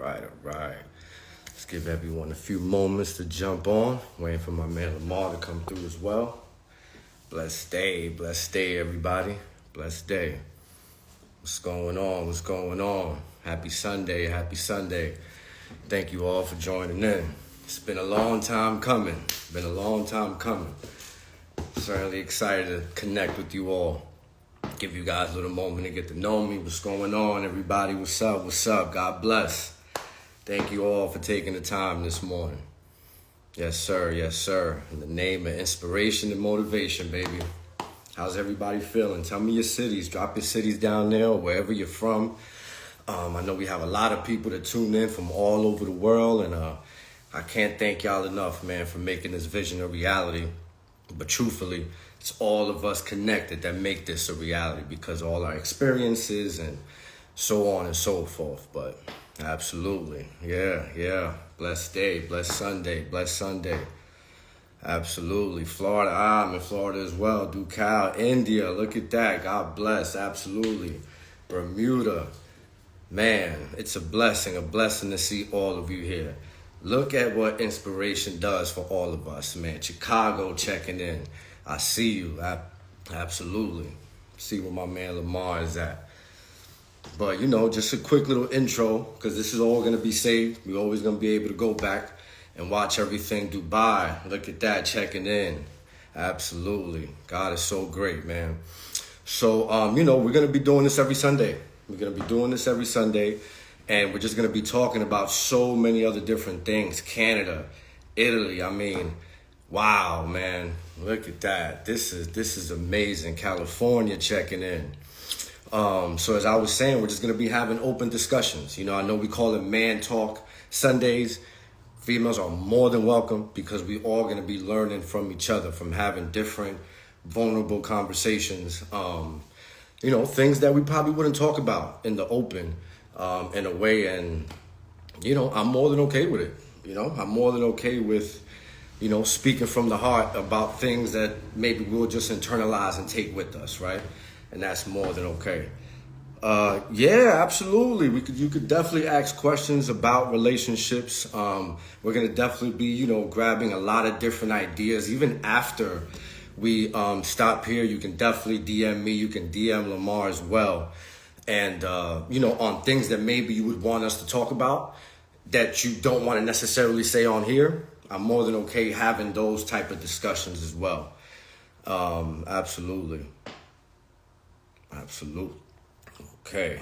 right. Let's give everyone a few moments to jump on. Waiting for my man Lemar to come through as well. Blessed day, everybody. Blessed day. What's going on? What's going on? Happy Sunday, happy Sunday. Thank you all for joining in. It's been a long time coming. Certainly excited to connect with you all. Give you guys a little moment to get to know me. What's going on, everybody? What's up? God bless. Thank you all for taking the time this morning. Yes, sir. In the name of inspiration and motivation, baby. How's everybody feeling? Tell me your cities. Drop your cities down there or wherever you're from. I know we have a lot of people that tune in from all over the world, and I can't thank y'all enough, man, for making this vision a reality. But truthfully, it's all of us connected that make this a reality because of all our experiences and so on and so forth. But absolutely, yeah. Blessed day, blessed Sunday. Absolutely. Florida, I'm in Florida as well. DuCal, India, look at that. God bless, absolutely. Bermuda, man, it's a blessing to see all of you here. Look at what inspiration does for all of us, man. Chicago checking in. I see you, absolutely. See where my man Lemar is at. But, just a quick little intro, because this is all going to be saved. We're always going to be able to go back and watch everything. Dubai, look at that, checking in. Absolutely. God is so great, man. So, we're going to be doing this every Sunday. And we're just going to be talking about so many other different things. Canada, Italy, wow, man. Look at that. This is amazing. California checking in. So as I was saying, we're just going to be having open discussions. I know we call it Man Talk Sundays. Females are more than welcome because we all going to be learning from each other, from having different vulnerable conversations. Things that we probably wouldn't talk about in the open in a way. And, I'm more than okay with it. I'm more than okay with, speaking from the heart about things that maybe we'll just internalize and take with us, right? And that's more than okay. Yeah, absolutely. You could definitely ask questions about relationships. We're going to definitely be, grabbing a lot of different ideas. Even after we stop here, you can definitely DM me. You can DM Lemar as well. And, on things that maybe you would want us to talk about that you don't want to necessarily say on here. I'm more than okay having those type of discussions as well. Absolutely. Okay.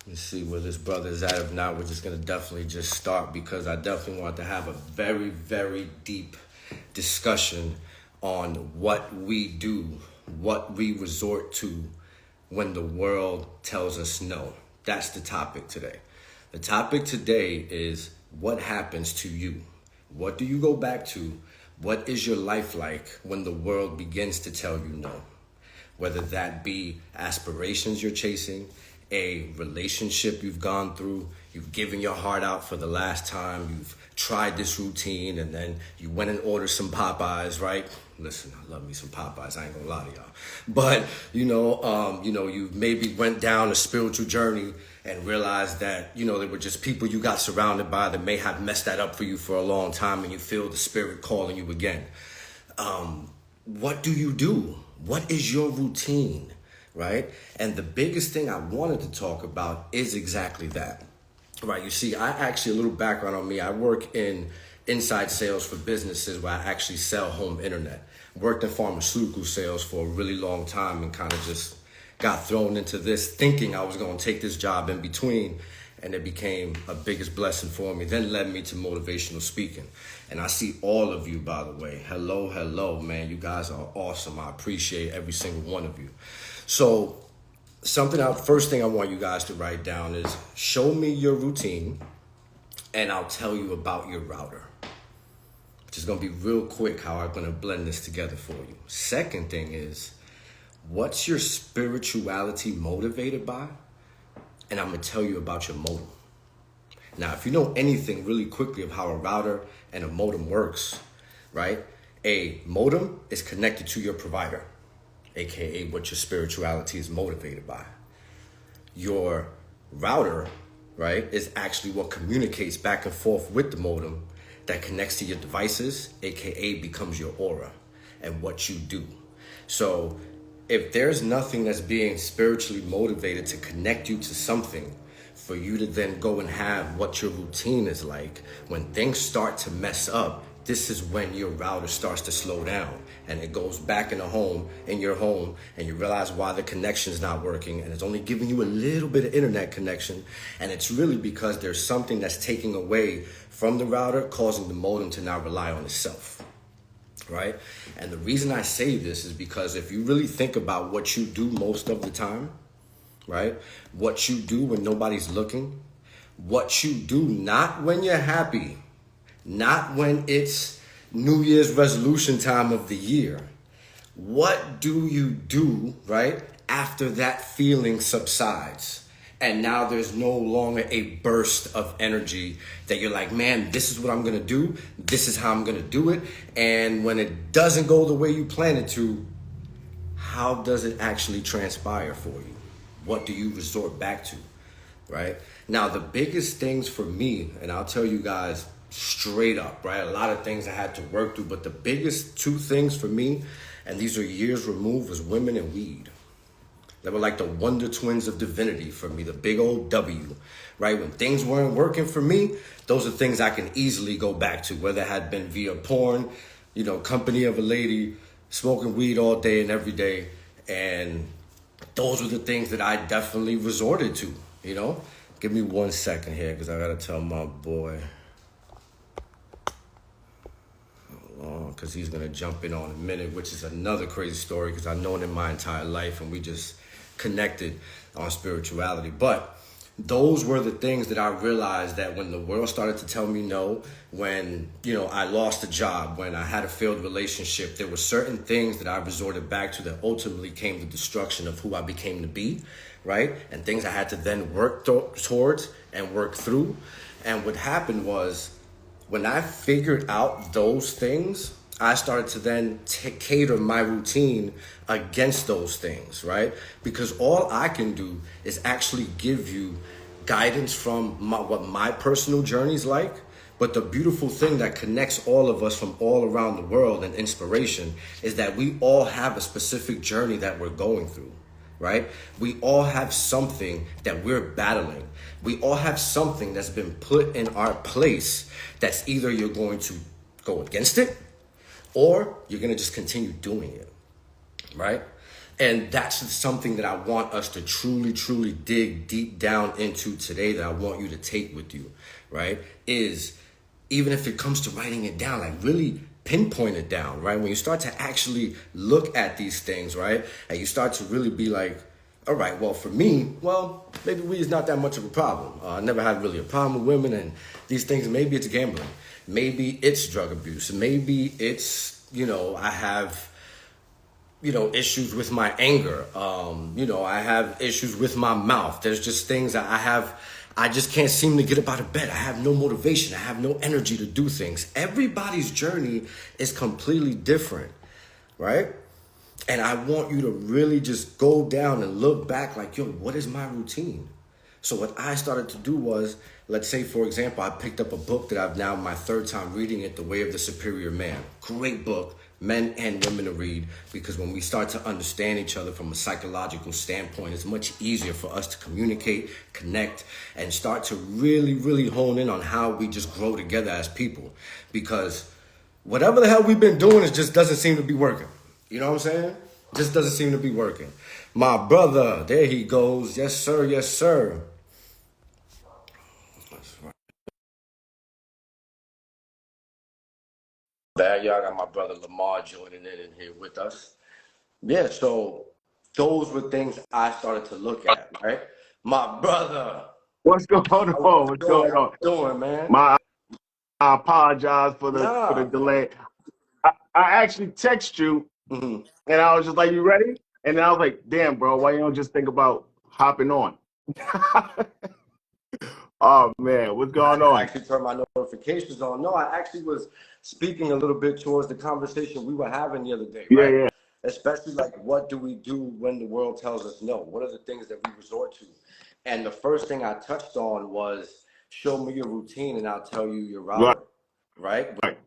Let's see where this brother's at. If not, we're just going to definitely just start because I definitely want to have a very, very deep discussion on what we do, what we resort to when the world tells us no. That's the topic today. The topic today is what happens to you? What do you go back to? What is your life like when the world begins to tell you no? Whether that be aspirations you're chasing, a relationship you've gone through, you've given your heart out for the last time, you've tried this routine, and then you went and ordered some Popeyes, right? Listen, I love me some Popeyes, I ain't gonna lie to y'all. But, you maybe went down a spiritual journey and realized that, there were just people you got surrounded by that may have messed that up for you for a long time, and you feel the spirit calling you again. What do you do? What is your routine, right? And the biggest thing I wanted to talk about is exactly that, right? You see, a little background on me. I work in inside sales for businesses where I actually sell home internet. Worked in pharmaceutical sales for a really long time and kind of just got thrown into this thinking I was going to take this job in between. And it became a biggest blessing for me, then led me to motivational speaking. And I see all of you, by the way. Hello, man. You guys are awesome. I appreciate every single one of you. So first thing I want you guys to write down is show me your routine and I'll tell you about your router. Which is going to be real quick how I'm going to blend this together for you. Second thing is, what's your spirituality motivated by? And I'm going to tell you about your modem. Now, if you know anything really quickly of how a router and a modem works, right? A modem is connected to your provider, aka what your spirituality is motivated by. Your router right, is actually what communicates back and forth with the modem that connects to your devices, aka becomes your aura and what you do. So if there's nothing that's being spiritually motivated to connect you to something, for you to then go and have what your routine is like, when things start to mess up, this is when your router starts to slow down and it goes back in your home, and you realize why the connection's not working and it's only giving you a little bit of internet connection. And it's really because there's something that's taking away from the router, causing the modem to now rely on itself. Right? And the reason I say this is because if you really think about what you do most of the time, right? What you do when nobody's looking, what you do not when you're happy, not when it's New Year's resolution time of the year. What do you do, right, after that feeling subsides? And now there's no longer a burst of energy that you're like, man, this is what I'm going to do. This is how I'm going to do it. And when it doesn't go the way you plan it to, how does it actually transpire for you? What do you resort back to, right? Now, the biggest things for me, and I'll tell you guys straight up, right? A lot of things I had to work through, but the biggest two things for me, and these are years removed, was women and weed. They were like the wonder twins of divinity for me, the big old W, right? When things weren't working for me, those are things I can easily go back to, whether it had been via porn, company of a lady, smoking weed all day and every day. And those were the things that I definitely resorted to, Give me 1 second here, because I got to tell my boy, because he's going to jump in on a minute, which is another crazy story, because I've known him my entire life, and we just connected on spirituality. But those were the things that I realized that when the world started to tell me no, when, I lost a job, when I had a failed relationship, there were certain things that I resorted back to that ultimately came to destruction of who I became to be, right? And things I had to then work towards and work through. And what happened was, when I figured out those things, I started to then cater my routine against those things, right? Because all I can do is actually give you guidance from what my personal journey's like. But the beautiful thing that connects all of us from all around the world and inspiration is that we all have a specific journey that we're going through, right? We all have something that we're battling. We all have something that's been put in our place that's either you're going to go against it, or you're going to just continue doing it, right? And that's something that I want us to truly, truly dig deep down into today, that I want you to take with you, right? Is even if it comes to writing it down, like really pinpoint it down, right? When you start to actually look at these things, right? And you start to really be like, all right, well, for me, maybe weed is not that much of a problem. I never had really a problem with women and these things. Maybe it's gambling. Maybe it's drug abuse. Maybe it's, I have, issues with my anger. I have issues with my mouth. There's just things that I just can't seem to get up out of bed. I have no motivation. I have no energy to do things. Everybody's journey is completely different, right? And I want you to really just go down and look back like, what is my routine? So what I started to do was, let's say, for example, I picked up a book that I've now my third time reading it, The Way of the Superior Man. Great book, men and women to read, because when we start to understand each other from a psychological standpoint, it's much easier for us to communicate, connect, and start to really, really hone in on how we just grow together as people. Because whatever the hell we've been doing, it just doesn't seem to be working. You know what I'm saying? Just doesn't seem to be working. My brother, there he goes. Yes, sir. Yes, sir. That's right. Bad, y'all got my brother Lemar joining in here with us. Yeah, so those were things I started to look at, right? My brother. What's going on? What's going on? Doing, man? I apologize for the delay. I actually text you, and I was just like, "You ready?" And then I was like, "Damn, bro, why you don't just think about hopping on?" Oh man, what's going on? I actually turned my notifications on. No, I actually was speaking a little bit towards the conversation we were having the other day, right? Yeah. Especially like, what do we do when the world tells us no? What are the things that we resort to? And the first thing I touched on was show me your routine and I'll tell you your Right. router, right? Right.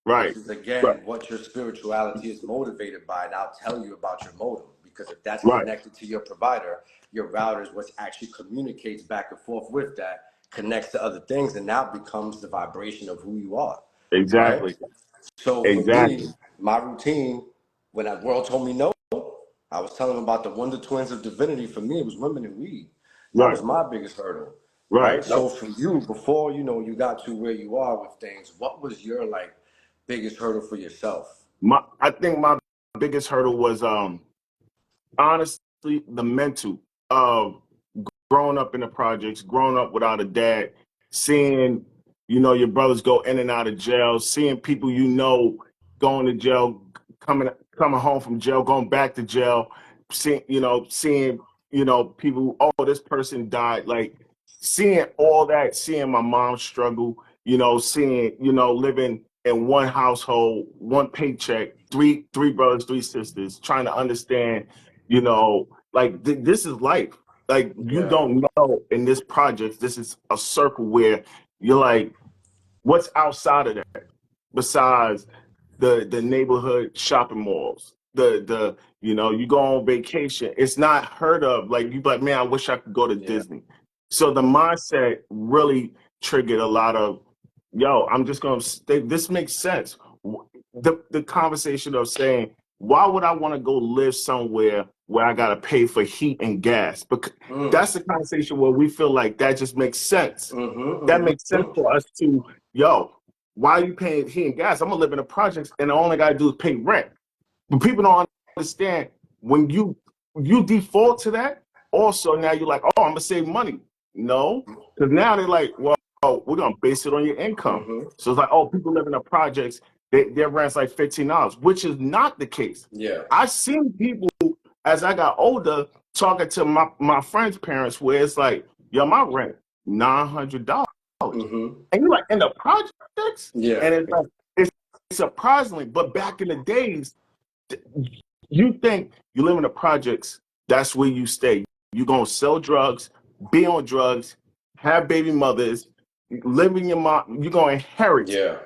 Which Right. is Right. again what your spirituality is motivated by, and I'll tell you about your modem because if that's Right. connected to your provider, your router is what actually communicates back and forth with that, connects to other things, and now becomes the vibration of who you are, right? Exactly. So for me, Exactly. my routine, when that world told me no, I was telling them about the Wonder Twins of Divinity. For me, it was women and weed. That Right. was my biggest hurdle, Right. right? So for you, before you got to where you are with things, what was your like biggest hurdle for yourself? I think my biggest hurdle was honestly the mental of growing up in the projects, growing up without a dad, seeing your brothers go in and out of jail, seeing people going to jail, coming home from jail, going back to jail, seeing people. Oh, this person died. Like seeing all that, seeing my mom struggle. Seeing living in one household, one paycheck, three brothers, three sisters, trying to understand. Like this is life. Like you Yeah, don't know in this project, this is a circle where you're like, what's outside of that besides the neighborhood shopping malls? You go on vacation. It's not heard of. Like you like, man, I wish I could go to yeah, Disney. So the mindset really triggered a lot of, yo, I'm just gonna stay. This makes sense. The conversation of saying, why would I want to go live somewhere where I gotta pay for heat and gas? Because that's the conversation where we feel like that just makes sense. That makes sense for us to, yo, why are you paying heat and gas? I'm gonna live in the projects and all I gotta do is pay rent. But people don't understand when you default to that, also now you're like, oh, I'm gonna save money. No, because now they're like, well, we're gonna base it on your income. So it's like, oh, people live in the projects, their rent's like $15, which is not the case. yeah. I've seen people as I got older talking to my friends' parents where it's like, yo, my rent $900. And you're like, in the projects? Yeah. And it's like, it's surprisingly, but back in the days, you think you live in the projects, that's where you stay. You're going to sell drugs, be on drugs, have baby mothers, live in your mom. You're going to inherit. Yeah.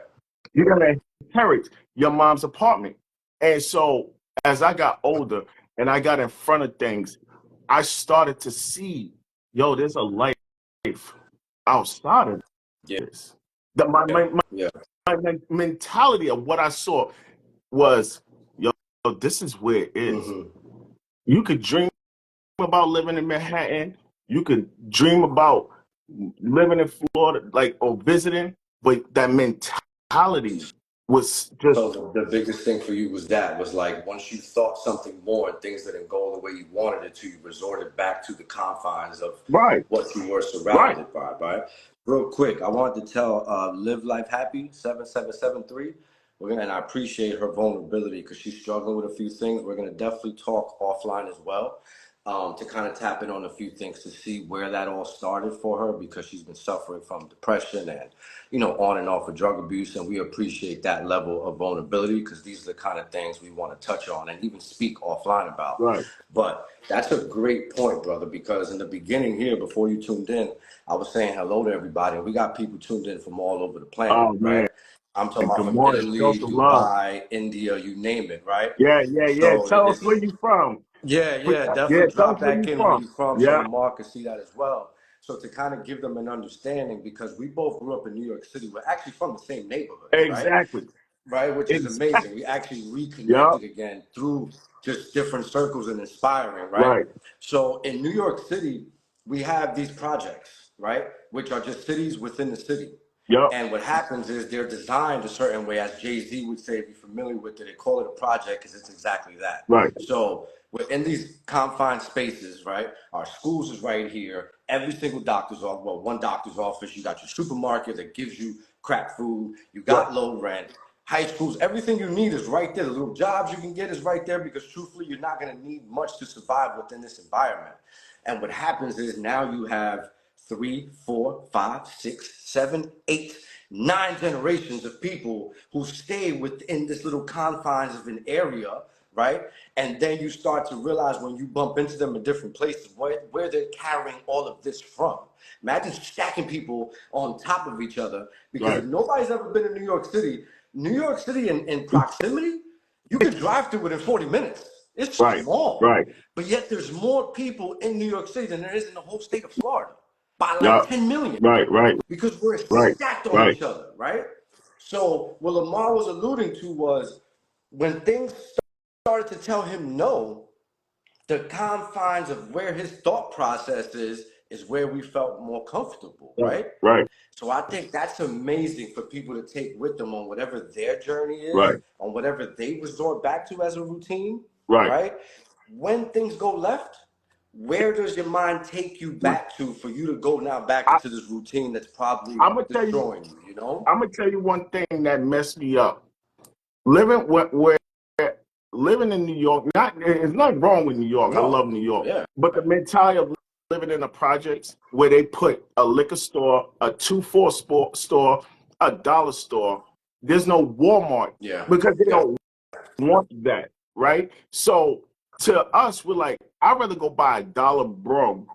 You're going to inherit your mom's apartment. And so as I got older and I got in front of things, I started to see, yo, there's a life outside of Yeah. this. The, my, my, Yeah. my mentality of what I saw was, yo, this is where it is. You could dream about living in Manhattan. You could dream about living in Florida, like, or visiting, but that mentality was just So the biggest thing for you was like once you thought something more and things didn't go the way you wanted it to, you resorted back to the confines of right, what you were right. surrounded by, right? Real quick, I wanted to tell Live Life Happy 7773. And I appreciate her vulnerability because she's struggling with a few things. We're gonna definitely talk offline as well. To kind of tap in on a few things to see where that all started for her because she's been suffering from depression and on and off of drug abuse, and we appreciate that level of vulnerability because these are the kind of things we want to touch on and even speak offline about. Right. But that's a great point, brother, because in the beginning here, before you tuned in, I was saying hello to everybody, and we got people tuned in from all over the planet, Oh right? man, I'm talking about good from morning. Show Italy, some love. Dubai, India, you name it, right? Yeah, yeah, yeah. So Tell us it's where you from. yeah, Yeah, definitely tell us drop where back you in where from. you from so Yeah, Lemar can see that as well. So to kind of give them an understanding, because we both grew up in New York City, we're actually from the same neighborhood, right? exactly. Right, which is Exactly. amazing. We actually Yeah, reconnected again through just different circles and inspiring, right? right. So in New York City, we have these projects, right, which are just cities within the city. Yep, And what happens is they're designed a certain way, as Jay-Z would say, if you're familiar with it, they call it a project because it's exactly that. right. So we're in these confined spaces, right? Our schools is right here. Every single doctor's office, well, one doctor's office, you got your supermarket that gives you crap food, you Right. got low rent, high schools, everything you need is right there. The little jobs you can get is right there because truthfully, you're not going to need much to survive within this environment. And what happens is now you have three, four, five, six, seven, eight, nine generations of people who stay within this little confines of an area right? And then you start to realize when you bump into them in different places where they're carrying all of this from. Imagine stacking people on top of each other, because Right. if nobody's ever been in New York City in proximity, you could drive through it in 40 minutes. It's Right. small, Right. but yet there's more people in New York City than there is in the whole state of Florida by Yeah. like 10 million, Right. Right. because we're Right. stacked on Right. each other, right? So what Lemar was alluding to was when things started to tell him no, the confines of where his thought process is where we felt more comfortable, Right. right? Right. So I think that's amazing for people to take with them on whatever their journey is, Right. on whatever they resort back to as a routine, Right. right? When things go left, where does your mind take you back to for you to go now back I, into this routine that's probably I'm gonna tell you. destroying you, you know? I'm gonna tell you one thing that messed me up. Living where living in New York. Not there's nothing wrong with New York. I love No, New York, yeah, but the mentality of living in the projects where they put a liquor store, a 2-4 store, a dollar store. There's no Walmart yeah, because they yeah. don't want that, right? So to us, we're like, I'd rather go buy a dollar broom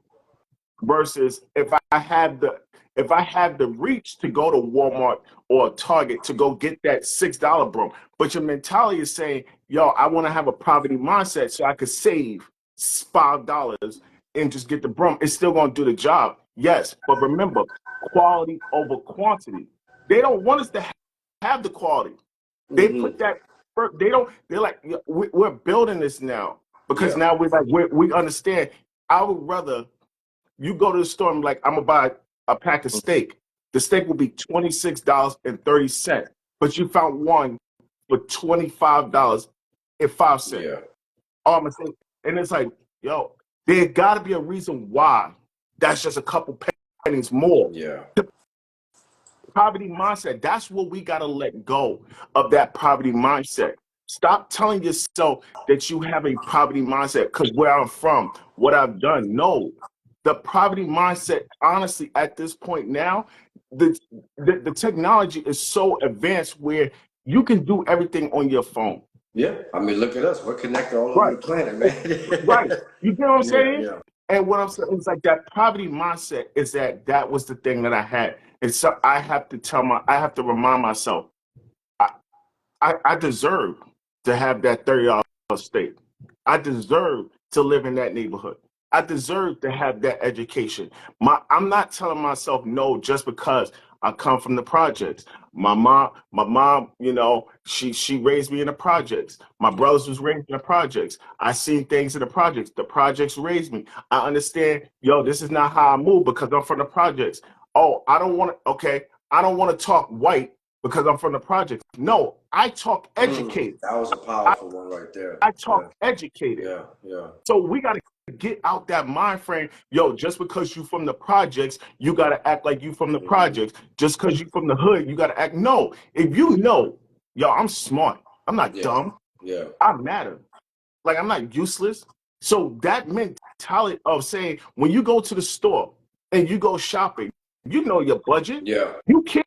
versus if I have the reach to go to Walmart or Target to go get that $6 broom. But your mentality is saying, yo, I want to have a poverty mindset so I could save $5 and just get the broom. It's still gonna do the job. Yes, but remember, quality over quantity. They don't want us to have the quality. They Mm-hmm. put that they don't they're like, "Yeah, we're building this now because Yeah. now we're like we understand. I would rather you go to the store and be like, I'm gonna buy a pack of steak. The steak will be $26.30, but you found one for $25.05. Yeah. Oh, I'm gonna say, and it's like, yo, there got to be a reason why. That's just a couple pennies more. Yeah. Poverty mindset. That's what we got to let go of, that poverty mindset. Stop telling yourself that you have a poverty mindset because where I'm from, what I've done. No, the poverty mindset, honestly, at this point now, the, the technology is so advanced where you can do everything on your phone. Yeah. I mean, look at us. We're connected all over Right. the planet, Right. man. You get what I'm Yeah, saying? yeah. And what I'm saying is like that poverty mindset is that was the thing that I had. And so I have to remind myself, I, I deserve to have that $30 steak. I deserve to live in that neighborhood. I deserve to have that education. I'm not telling myself no just because I come from the projects. My mom, she raised me in the projects. My Yeah. brothers was raised in the projects. I seen things in the projects. The projects raised me. I understand, yo, this is not how I move because I'm from the projects. Oh, I don't want to talk white because I'm from the projects. No, I talk educated. That was a I, powerful one right there. I Yeah. talk educated. Yeah. Yeah. So we got to get out that mind frame. Yo, just because you from the projects, you got to act like you from the Mm-hmm. projects. Just because you from the hood, you got to act. No, if you know, yo, I'm smart. I'm not Yeah. dumb. Yeah. I matter. Like I'm not useless. So that mentality of saying when you go to the store and you go shopping, you know your budget. Yeah. You can't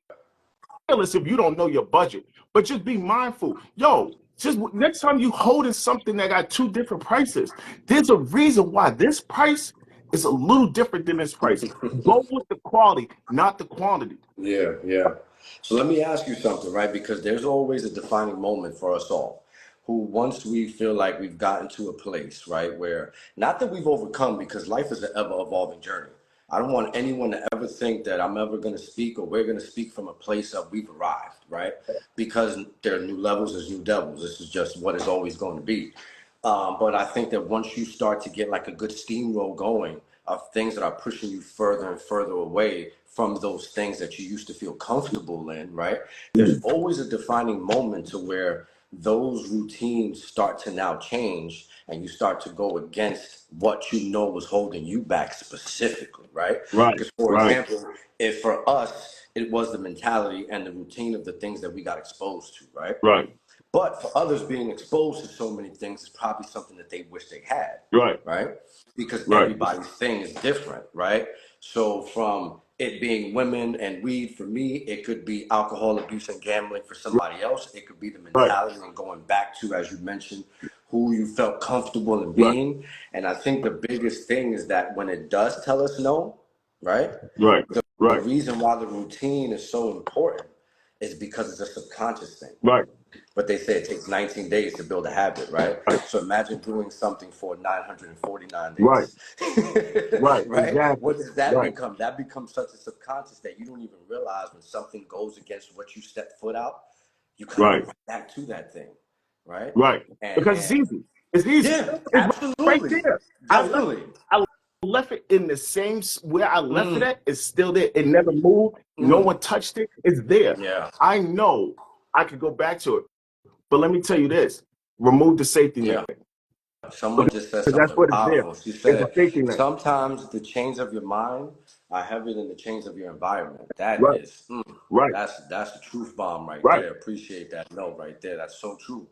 careless if you don't know your budget, but just be mindful. Yo, just next time you holding something that got two different prices, there's a reason why this price is a little different than this price. Go with the quality, not the quantity. Yeah, yeah. So let me ask you something, right? Because there's always a defining moment for us all who, once we feel like we've gotten to a place, right, where not that we've overcome, because life is an ever evolving journey. I don't want anyone to ever think that I'm ever going to speak or we're going to speak from a place of we've arrived, right? Because there are new levels, there's new devils. This is just what it's always going to be. But I think that once you start to get like a good steamroll going of things that are pushing you further and further away from those things that you used to feel comfortable in, right? There's always a defining moment to where those routines start to now change and you start to go against what you know was holding you back specifically, right? Right, Because, for right, example, if for us, it was the mentality and the routine of the things that we got exposed to, right? right, But for others, being exposed to so many things is probably something that they wish they had, right, right? Because right, everybody's thing is different, right? So from it being women and weed for me, it could be alcohol abuse and gambling for somebody else. It could be the right, mentality and going back to, as you mentioned, who you felt comfortable in Right. being. And I think the biggest thing is that when it does tell us no, right? Right. The Right. reason why the routine is so important is because it's a subconscious thing. Right. But they say it takes 19 days to build a habit, right? Right. So imagine doing something for 949 Right. days, Right. right? Exactly. What does that Right. become? That becomes such a subconscious that you don't even realize when something goes against what you step foot out, you kind of go Right. right back to that thing, right? Right. Because it's And easy. It's easy. yeah, It's right absolutely, there. definitely. I left it in the same where I left it Mm, at. It's still there. It never moved. No mm, one touched it. It's there. yeah, I know I could go back to it. But let me tell you this: remove the safety net yeah. Someone because just said that's something what it's there. powerful. She It's a said, safety net. sometimes the chains of your mind are heavier than the chains of your environment. That Right. is, Right. that's the truth bomb right Right. there. Appreciate that note right there. That's so true.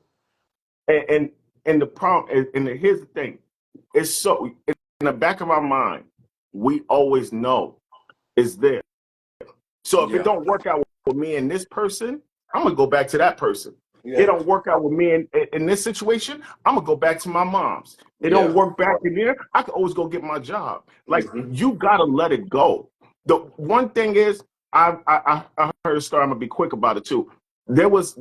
And and the problem here's the thing. It's so in the back of our mind, we always know it's there. So if it Yeah, don't work out with me and this person, I'm gonna go back to that person. It yeah, don't work out with me in this situation, I'm gonna go back to my mom's. It don't yeah. work back in there, I can always go get my job. Like Hmm. you gotta let it go. The one thing is, I heard a story. I'm gonna be quick about it too. There was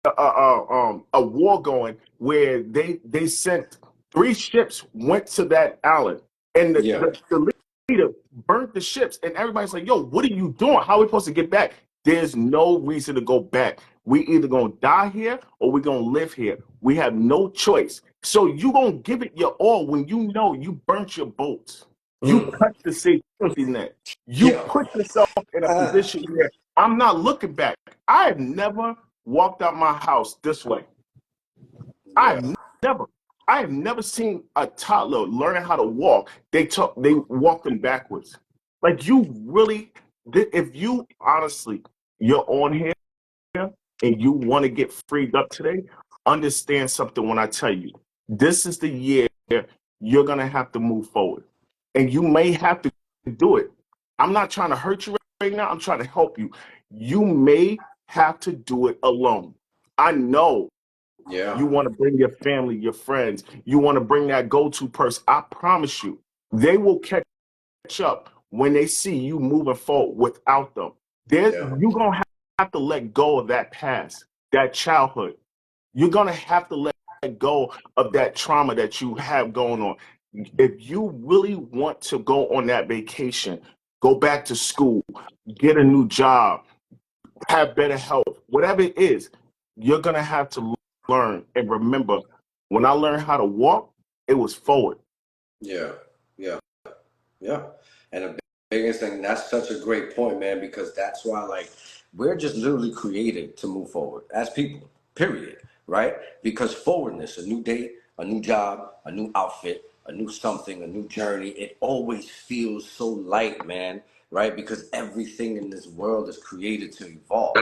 a war going where they sent 3 ships went to that island, and Yeah. the leader burnt the ships, and everybody's like, "Yo, what are you doing? How are we supposed to get back?" There's no reason to go back. We either gonna die here or we're gonna live here. We have no choice. So you gonna give it your all when you know you burnt your boats. You Mm. cut the safety net. You Yeah. put yourself in a Uh, position where I'm not looking back. I have never walked out my house this way. yeah. I've never, I have never seen a toddler learning how to walk. They walk them backwards. Like you really, if you honestly, you're on here and you want to get freed up today, understand something when I tell you, this is the year you're gonna have to move forward, and you may have to do it. I'm not trying to hurt you right now. I'm trying to help you. You may have to do it alone. I know Yeah. you want to bring your family, your friends. You want to bring that go-to person. I promise you, they will catch up when they see you moving forward without them. Yeah. You're gonna have to let go of that past, that childhood. You're gonna have to let go of that trauma that you have going on. If you really want to go on that vacation, go back to school, get a new job, have better health, whatever it is, you're gonna have to learn and remember. When I learned how to walk, it was forward. Yeah. Yeah. Yeah. And the biggest thing, that's such a great point, man, because that's why, like, we're just literally created to move forward as people, period, right? Because forwardness, a new day, a new job, a new outfit, a new something, a new journey, it always feels so light, man, right? Because everything in this world is created to evolve.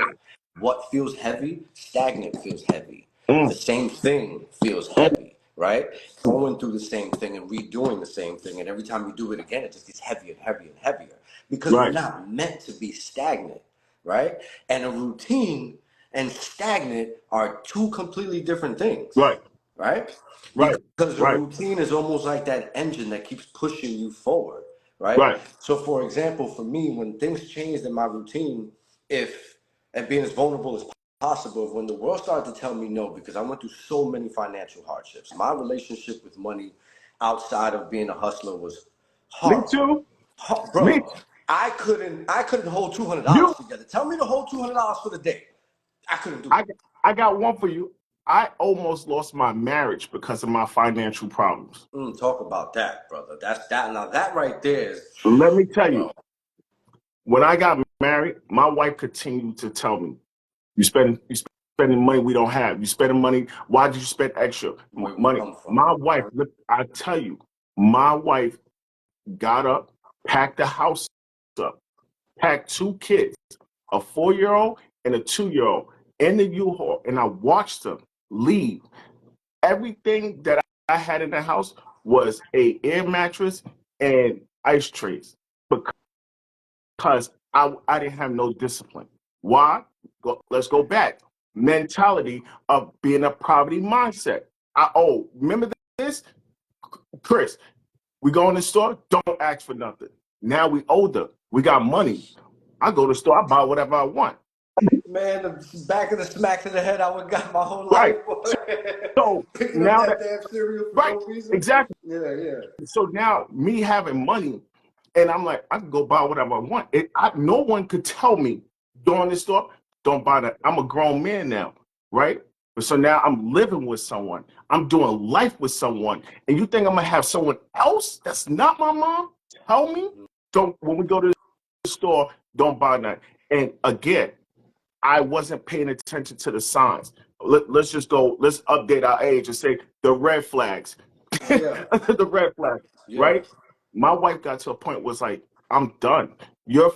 What feels heavy, stagnant feels heavy. The Mm, same thing feels mm, heavy, right? Going through the same thing and redoing the same thing, and every time you do it again, it just gets heavier and heavier and heavier because we're right, not meant to be stagnant, right? And a routine and stagnant are two completely different things, right, right? right, Because the right, routine is almost like that engine that keeps pushing you forward, right? right. So, for example, for me, when things changed in my routine, if and being as vulnerable as possible, when the world started to tell me no, because I went through so many financial hardships, my relationship with money outside of being a hustler was Me horrible. too. Me, Bro, I couldn't hold $200 you. together. Tell me to hold $200 for the day. I couldn't do I, it. I got one for you. I almost lost my marriage because of my financial problems. Talk about that, brother. That's that. Now that right there is, Let me tell bro. you, when I got married, my wife continued to tell me, you spending money we don't have. You spending money. Why did you spend extra Where we money?" come from. My wife, look, I tell you, my wife got up, packed the house up, packed 2 kids, a 4-year-old and a 2-year-old in the U-Haul, and I watched them leave. Everything that I had in the house was a air mattress and ice trays because I didn't have no discipline. Why? Let's go back. Mentality of being a poverty mindset. remember this, Chris? We go in the store, don't ask for nothing. Now we older, we got money. I go to the store, I buy whatever I want. Man, the back of the smack to the head I would got my whole Right. life, boy. So Picking up now that that damn cereal for right, no reason. exactly. Yeah. So now me having money, and I'm like, I can go buy whatever I want. No one could tell me go in the store, don't buy that. I'm a grown man now, right? So now I'm living with someone. I'm doing life with someone. And you think I'm gonna have someone else that's not my mom tell me? Don't when we go to the store, don't buy that. And again, I wasn't paying attention to the signs. Let's just go, let's update our age and say the red flags. Yeah. The red flags, Yeah. right? My wife got to a point was like, I'm done. You're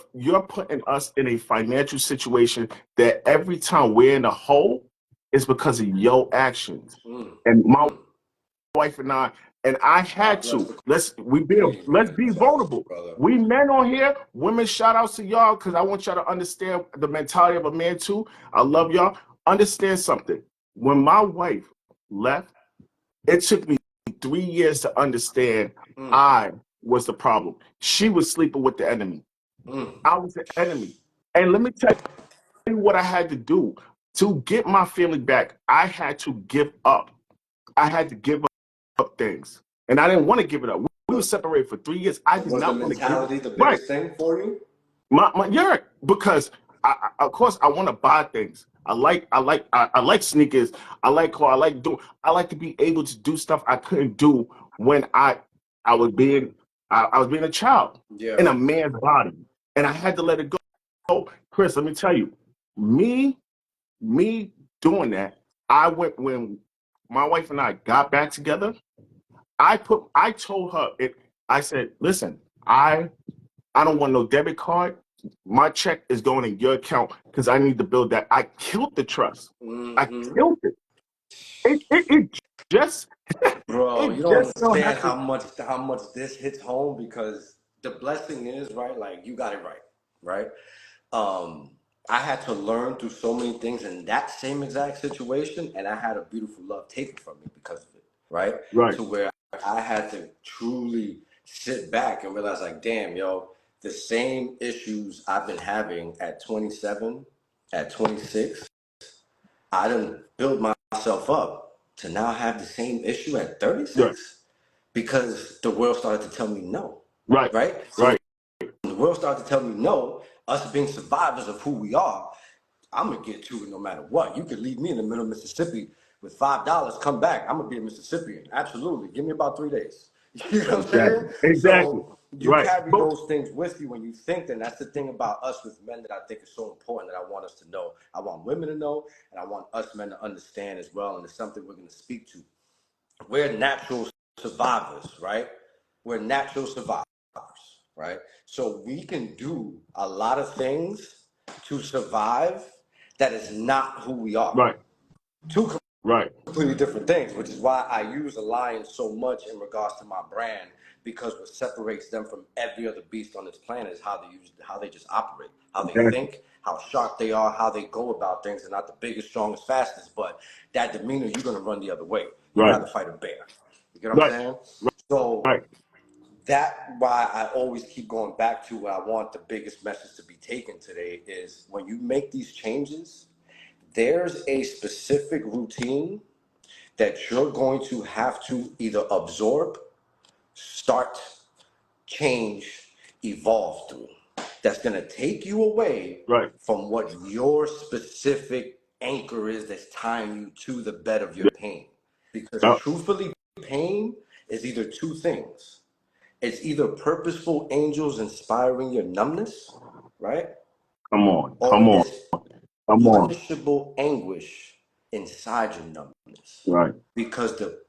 putting us in a financial situation that every time we're in a hole, it's because of your actions. And my wife and I had God bless to. the Queen, Let's man. be Shout out to vulnerable. you, brother. We men on here, women, shout outs to y'all because I want y'all to understand the mentality of a man too. I love y'all. Understand something. When my wife left, it took me 3 years to understand I was the problem. She was sleeping with the enemy. I was the enemy. And let me tell you what I had to do to get my family back. I had to give up. I had to give up things. And I didn't want to give it up. We were separated for 3 years. I did Was the not want to give it mentality the up. Right. biggest thing for you? Yeah, because of course I want to buy things. I like sneakers. I like car. I like to be able to do stuff I couldn't do when I was being I was being a child in a man's body, and I had to let it go. Chris, let me tell you, me doing that. I went when my wife and I got back together. I told her it. I said, listen, I don't want no debit card. My check is going in your account because I need to build that. I killed the trust. I killed it. It just Bro, it you don't just so understand happened. how much this hits home because the blessing is, right, like you got it right? Um, I had to learn through so many things in that same exact situation, and I had a beautiful love taken from me because of it, right? Right, To where I had to truly sit back and realize, like, damn, yo, the same issues I've been having at 27, at 26, I done built myself up to now have the same issue at right, 36 because the world started to tell me no, right, right? So right. when the world started to tell me no, us being survivors of who we are, I'm gonna get to it no matter what. You could leave me in the middle of Mississippi with $5, come back. I'm gonna be a Mississippian. Absolutely. Give me about 3 days. You know what I'm saying? Exactly. So you Right. carry But those things with you when you think, and that's the thing about us with men that I think is so important that I want us to know. I want women to know, and I want us men to understand as well. And it's something we're gonna speak to. We're natural survivors, right? We're natural survivors, right? So we can do a lot of things to survive that is not who we are. right, Two right. completely different things, which is why I use Alliance so much in regards to my brand, because what separates them from every other beast on this planet is how they just operate, how they Exactly. think, how sharp they are, how they go about things. They're not the biggest, strongest, fastest, but that demeanor, you're gonna run the other way. You'd Right, rather fight a bear. You get what I'm right, saying? So right, that why I always keep going back to what I want the biggest message to be taken today is when you make these changes, there's a specific routine that you're going to have to either absorb, start, change, evolve through. That's going to take you away right. from what your specific anchor is that's tying you to the bed of your pain. Because Yep. truthfully, pain is either two things. It's either purposeful angels inspiring your numbness, right? Come on, Or come on, it's come on. punishable anguish inside your numbness. Right, Because the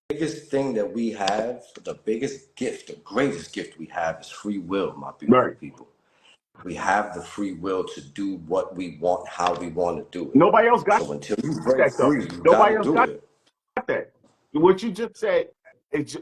biggest thing that we have, the biggest gift, the greatest gift we have is free will, my beautiful right. people. We have the free will to do what we want, how we want to do it. Nobody else got So until you break that though. free, you got Nobody to else do got it. that. What you just said,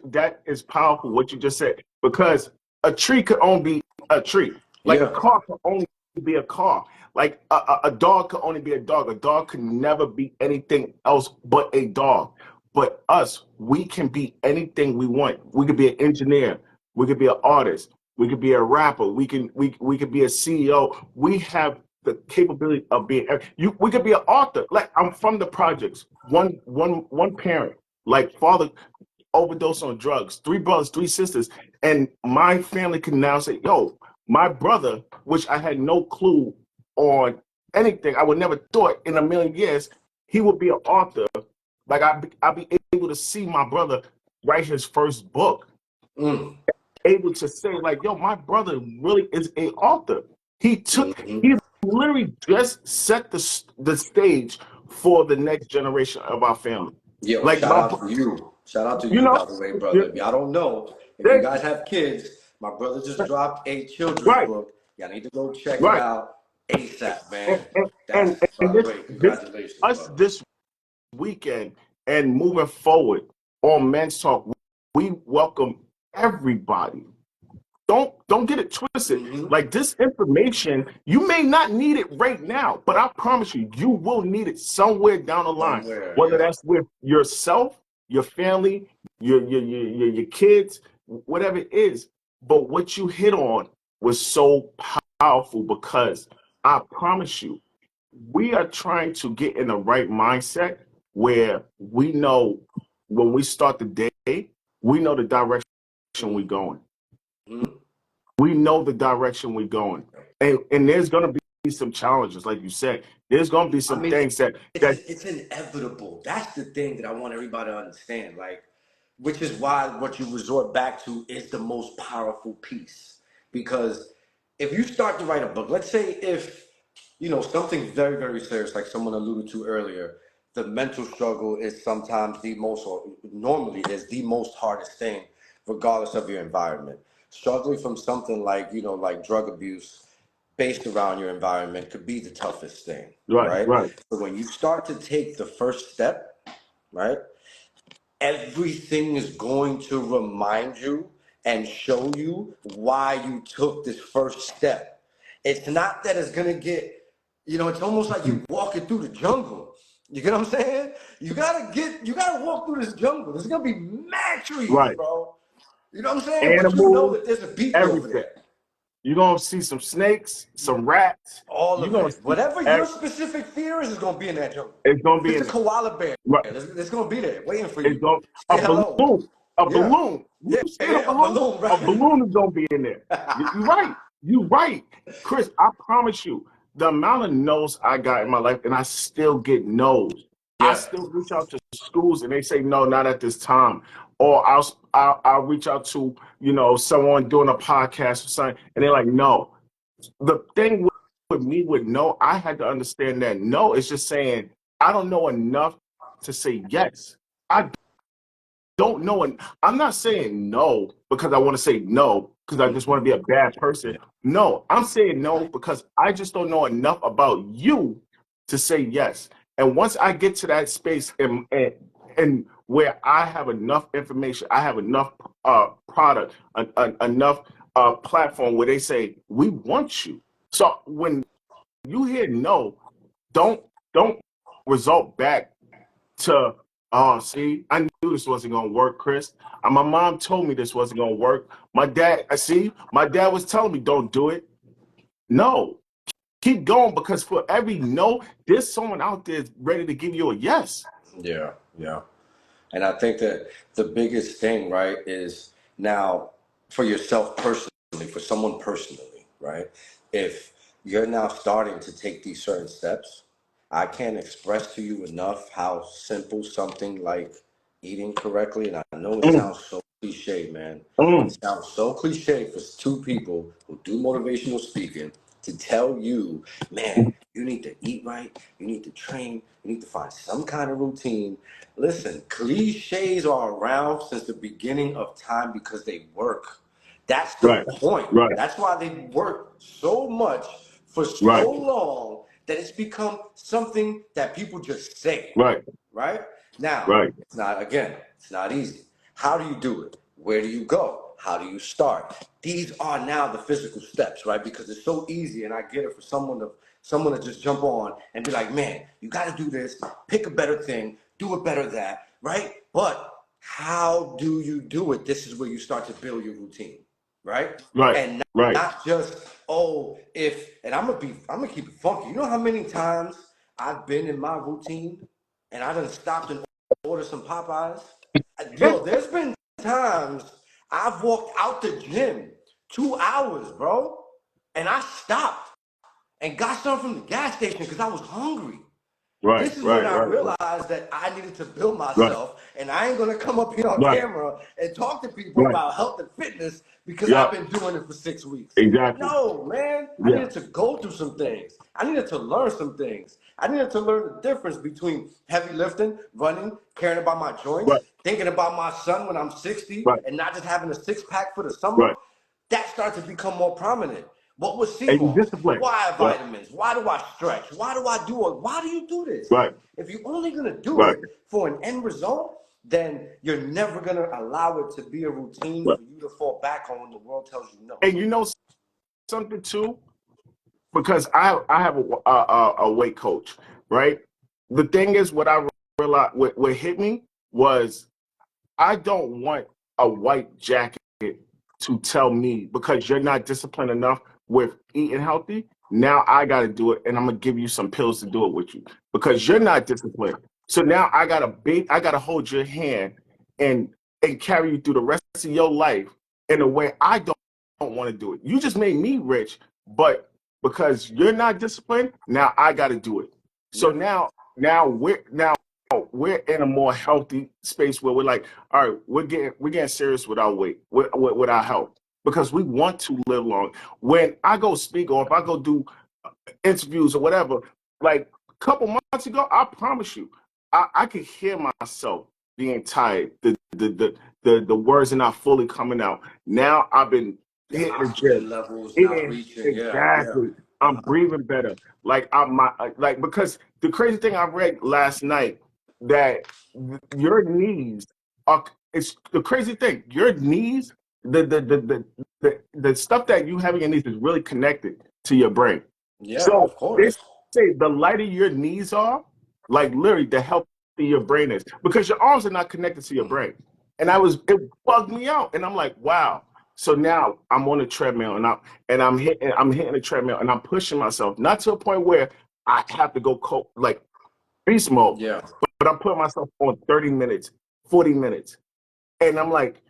that is powerful. What you just said, because a tree could only be a tree, like a Yeah. car could only be a car, like a dog could only be a dog. A dog could never be anything else but a dog. But us, we can be anything we want. We could be an engineer. We could be an artist. We could be a rapper. We could be a CEO. We have the capability of being you. We could be an author. Like I'm from the projects. One parent, like father overdose on drugs, three brothers, three sisters. And my family can now say, yo, my brother, which I had no clue on anything, I would never thought in a million years he would be an author. Like I'd be able to see my brother write his first book, Mm. able to say, like, yo, my brother really is a author. He literally just set the stage for the next generation of our family. Yo, Like shout my, out to you. Shout out to you you, know, by the way, brother. If y'all don't know, if you they- guys have kids, my brother just dropped a children's right, book. Y'all need to go check it right. out ASAP, and man. and That's, by and the way, this congratulations, us brother. this weekend and moving forward on Men's Talk, we welcome everybody. Don't get it twisted. Mm-hmm. Like this information, you may not need it right now, but I promise you, you will need it somewhere down the line. Somewhere, Whether yeah. that's with yourself, your family, your kids, whatever it is. But what you hit on was so powerful because I promise you, we are trying to get in the right mindset where we know when we start the day, we know the direction we're going. Mm-hmm. We know the direction we're going. And there's gonna be some challenges, like you said. There's gonna be I some mean, things that it's it's inevitable. That's the thing that I want everybody to understand. Like, which is why what you resort back to is the most powerful piece. Because if you start to write a book, let's say if something very, very serious, like someone alluded to earlier, the mental struggle is sometimes the most, or normally is the most hardest thing, regardless of your environment. Struggling from something like like drug abuse based around your environment could be the toughest thing, right, right? right, But when you start to take the first step, right, everything is going to remind you and show you why you took this first step. It's not that it's gonna get, it's almost like you walking through the jungle. You get what I'm saying? You gotta walk through this jungle. There's gonna be mad trees, right. bro. You know what I'm saying? But you know Animals, that there's a beach over everything. there. You're gonna see some snakes, some rats. All You're of gonna it. see Whatever your specific fear is gonna be in that jungle. it's gonna If be it's a in it. koala bear, Right. it's gonna be there waiting for It's you. going Say a hello. balloon. A Yeah. balloon. You Yeah, scared of yeah, a balloon? balloon, A right? balloon is gonna be in there. You're right. You're right. Chris, I promise you, the amount of no's I got in my life, and I still get no's. I Yeah. still reach out to schools and they say no, not at this time. Or I'll reach out to someone doing a podcast or something, and they're like, no. The thing with me with no, I had to understand that no is just saying I don't know enough to say yes. I don't know, and I'm not saying no because I want to say no because I just want to be a bad person. No, I'm saying no because I just don't know enough about you to say yes. And once I get to that space and where I have enough information, I have enough product, enough platform where they say we want you. So when you hear no, don't don't result back to oh see, I knew this wasn't gonna work, Chris. My mom told me this wasn't gonna work. My dad, I see, my dad was telling me don't do it. No, keep going because for every no, there's someone out there ready to give you a yes. Yeah, yeah. And I think that the biggest thing, right, is now for yourself personally, for someone personally, right? If you're now starting to take these certain steps, I can't express to you enough how simple something like eating correctly, and I know it Mm, sounds so cliche, man. mm, It sounds so cliche for two people who do motivational speaking to tell you, man, you need to eat right, you need to train, you need to find some kind of routine. Listen, cliches are around since the beginning of time because they work. That's the right, point. right, That's why they work so much for right, so long that it's become something that people just say, right, right? Now, right, it's not easy. How do you do it? Where do you go? How do you start? These are now the physical steps, right? Because it's so easy, and I get it for someone to just jump on and be like, man, you got to do this. Pick a better thing. do it better that, right? But how do you do it? This is where you start to build your routine, right? Right. And Right. not just, oh, and I'm gonna keep it funky. You know how many times I've been in my routine and I done stopped and ordered some Popeyes? Yo, there's been times I've walked out the gym 2 hours, bro, and I stopped and got something from the gas station because I was hungry. Right. This is when Right. I Right. realized that I needed to build Right. myself, and I ain't gonna come up here on Right. camera and talk to people Right. about health and fitness because Yeah. I've been doing it for 6 weeks. Exactly. No, man, I Yeah. needed to go through some things. I needed to learn some things. I needed to learn the difference between heavy lifting, running, caring about my joints, Right. thinking about my son when I'm 60, Right. and not just having a six pack for the summer. Right. That started to become more prominent. What was sea And you moss? discipline. Why Yeah. vitamins? Why do I stretch? Why do I do it? Why do you do this? Right. If you're only gonna do Right. it for an end result, then you're never gonna allow it to be a routine Right. for you to fall back on when the world tells you no. And you know something too, because I have a weight coach, right? The thing is, what I realized, what hit me was I don't want a white jacket to tell me because you're not disciplined enough with eating healthy. Now I got to do it, and I'm gonna give you some pills to do it with you because you're not disciplined. So now I gotta hold your hand and carry you through the rest of your life in a way I don't want to do it. You just made me rich, but because you're not disciplined, now I got to do it. So Yeah. now we're in a more healthy space where we're like, all right, we're getting serious with our weight, with our health, because we want to live long. When I go speak or if I go do interviews or whatever, like a couple months ago, I promise you, I could hear myself being tired. The words are not fully coming out. Now I've been The hitting the gym. oxygen levels not Yeah, reaching. Yeah, yeah. exactly. I'm breathing better. Like because the crazy thing I read last night that your knees are it's the crazy thing. Your knees, the stuff that you have in your knees is really connected to your brain. Yeah, So of they course. say the lighter your knees are, like literally the healthier your brain is. Because your arms are not connected to your Mm. brain. And it bugged me out. And I'm like, wow. So now I'm on a treadmill and I'm hitting the treadmill and I'm pushing myself, not to a point where I have to go like beast mode, Yeah. but I'm putting myself on 30 minutes, 40 minutes. And I'm like,